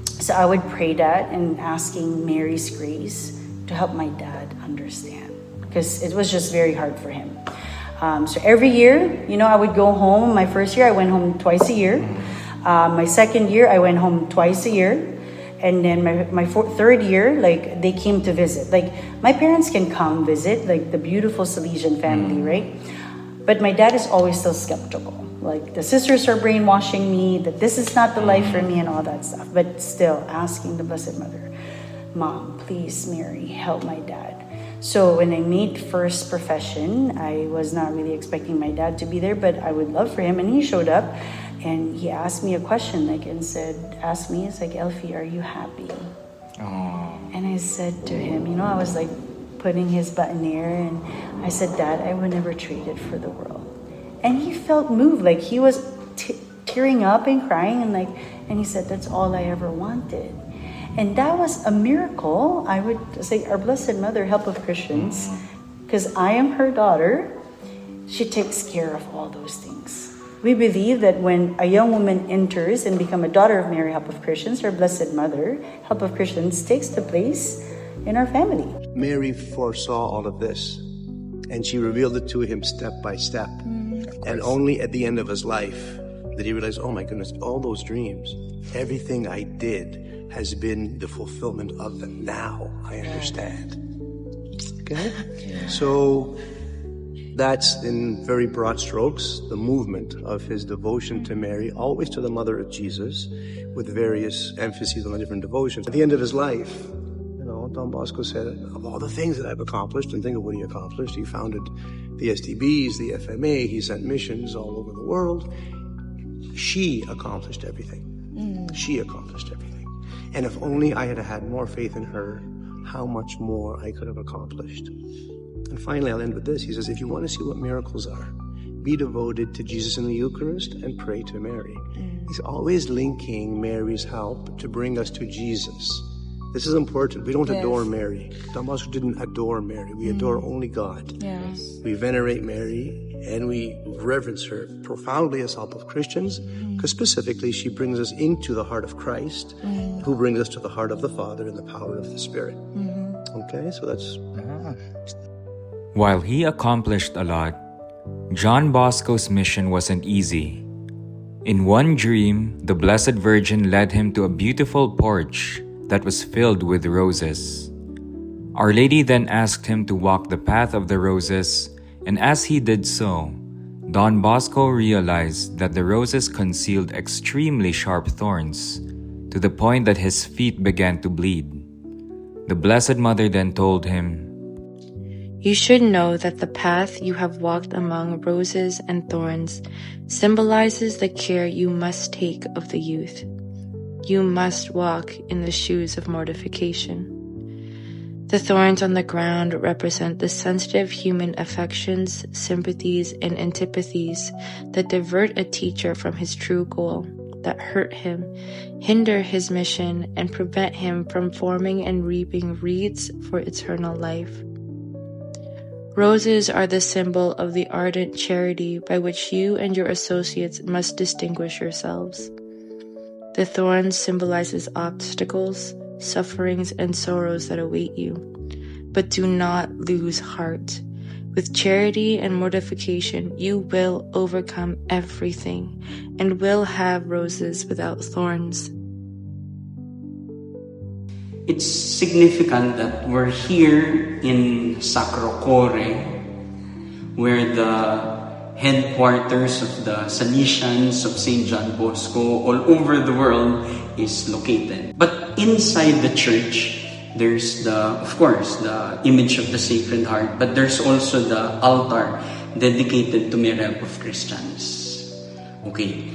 So I would pray that and asking Mary's grace to help my dad understand, because it was just very hard for him. So every year, I would go home. My first year, I went home twice a year. My second year, I went home twice a year. And then my third year, like, they came to visit. Like, my parents can come visit, like the beautiful Salesian family, right? But my dad is always still skeptical. Like, the sisters are brainwashing me that this is not the life for me and all that stuff. But still asking the Blessed Mother, Mom, please, Mary, help my dad. So when I made first profession, I was not really expecting my dad to be there, but I would love for him. And he showed up and he asked me a question, like, and said, asked me, it's like, Elfie, are you happy? Aww. And I said to him, you know, I was like putting his butt in the air, and I said, Dad, I would never trade it for the world. And he felt moved, like he was tearing up and crying, and he said, that's all I ever wanted. And that was a miracle. I would say our Blessed Mother, Help of Christians, because I am her daughter, she takes care of all those things. We believe that when a young woman enters and become a daughter of Mary, Help of Christians, our Blessed Mother, Help of Christians, takes the place in our family. Mary foresaw all of this, and she revealed it to him step by step. And only at the end of his life did he realize, oh my goodness, all those dreams, everything I did has been the fulfillment of them. Now I understand. Okay? So that's, in very broad strokes, the movement of his devotion to Mary, always to the Mother of Jesus, with various emphases on the different devotions. At the end of his life, you know, Don Bosco said, of all the things that I've accomplished, and think of what he accomplished, he founded the SDBs, the FMA, he sent missions all over the world. She accomplished everything. She accomplished everything. And if only I had had more faith in her, how much more I could have accomplished. And finally, I'll end with this. He says, if you want to see what miracles are, be devoted to Jesus in the Eucharist and pray to Mary. He's always linking Mary's help to bring us to Jesus. This is important. We don't adore Mary. Don Bosco didn't adore Mary. We adore only God. Yes. We venerate Mary and we reverence her profoundly as Help of Christians, because specifically she brings us into the heart of Christ, who brings us to the heart of the Father and the power of the Spirit. Okay, so that's... While he accomplished a lot, John Bosco's mission wasn't easy. In one dream, the Blessed Virgin led him to a beautiful porch that was filled with roses. Our Lady then asked him to walk the path of the roses, and as he did so, Don Bosco realized that the roses concealed extremely sharp thorns, to the point that his feet began to bleed. The Blessed Mother then told him, You should know that the path you have walked among roses and thorns symbolizes the care you must take of the youth. You must walk in the shoes of mortification. The thorns on the ground represent the sensitive human affections, sympathies, and antipathies that divert a teacher from his true goal, that hurt him, hinder his mission, and prevent him from forming and reaping reeds for eternal life. Roses are the symbol of the ardent charity by which you and your associates must distinguish yourselves. The thorns symbolizes obstacles, sufferings, and sorrows that await you. But do not lose heart. With charity and mortification, you will overcome everything and will have roses without thorns. It's significant that we're here in Sacro Cuore, where the headquarters of the Salesians of St. John Bosco all over the world is located. But inside the church, there's of course, the image of the Sacred Heart, but there's also the altar dedicated to Mary Help of Christians. Okay.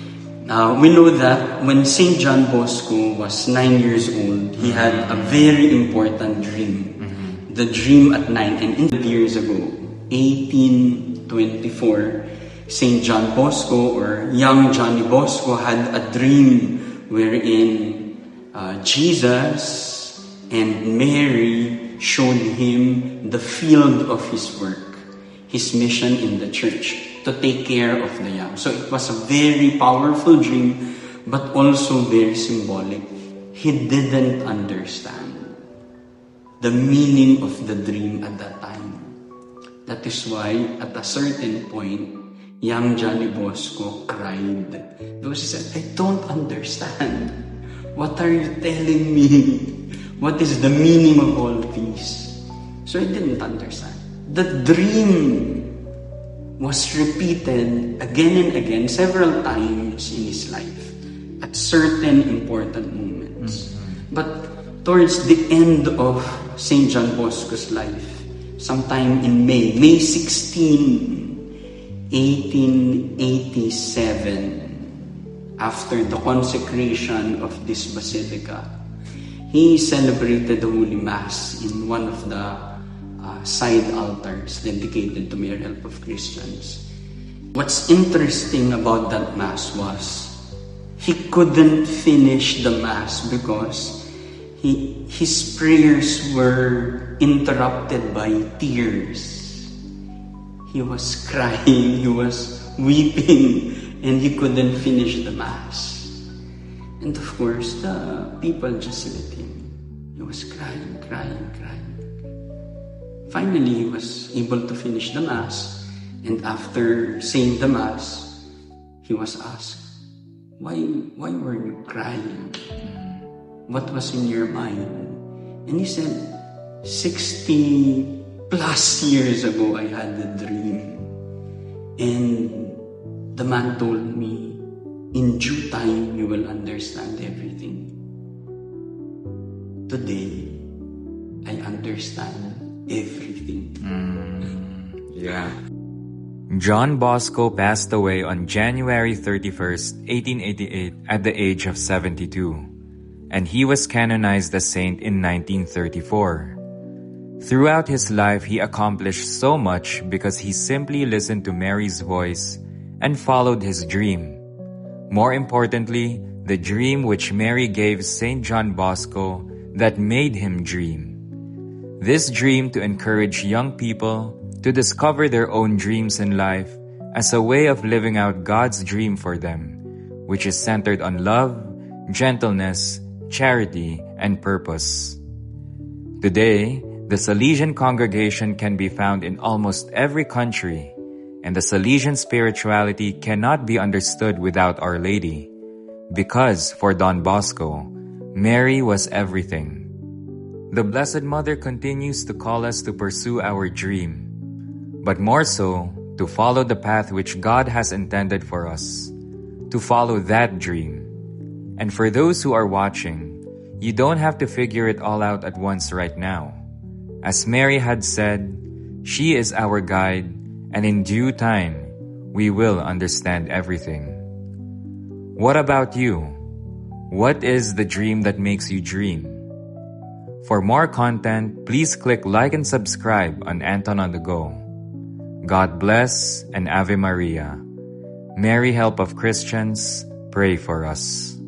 We know that when St. John Bosco was 9 years old, he had a very important dream. The dream at 9, and years ago, 1824, St. John Bosco, or young Johnny Bosco, had a dream wherein Jesus and Mary showed him the field of his work, his mission in the church, to take care of the young. So it was a very powerful dream, but also very symbolic. He didn't understand the meaning of the dream at that time. That is why, at a certain point, young Johnny Bosco cried. Because he said, I don't understand. What are you telling me? What is the meaning of all this? So I didn't understand. The dream was repeated again and again several times in his life at certain important moments. But towards the end of St. John Bosco's life, sometime in May 16, 1887, after the consecration of this basilica, he celebrated the Holy Mass in one of the side altars dedicated to Mary, Help of Christians. What's interesting about that Mass was he couldn't finish the Mass because his prayers were interrupted by tears. He was crying, he was weeping, and he couldn't finish the Mass. And of course, the people just let him. He was crying. Finally, he was able to finish the Mass, and after saying the Mass, he was asked, why were you crying? What was in your mind? And he said, 60 plus years ago, I had a dream. And the man told me, in due time, you will understand everything. Today, I understand everything. Yeah. John Bosco passed away on January 31st, 1888 at the age of 72, and he was canonized a saint in 1934. Throughout his life, he accomplished so much because he simply listened to Mary's voice and followed his dream. More importantly, the dream which Mary gave St. John Bosco that made him dream. This dream to encourage young people to discover their own dreams in life as a way of living out God's dream for them, which is centered on love, gentleness, charity, and purpose. Today, the Salesian congregation can be found in almost every country, and the Salesian spirituality cannot be understood without Our Lady, because for Don Bosco, Mary was everything. The Blessed Mother continues to call us to pursue our dream, but more so, to follow the path which God has intended for us, to follow that dream. And for those who are watching, you don't have to figure it all out at once right now. As Mary had said, she is our guide, and in due time, we will understand everything. What about you? What is the dream that makes you dream? For more content, please click like and subscribe on Anton on the Go. God bless and Ave Maria. Mary, Help of Christians, pray for us.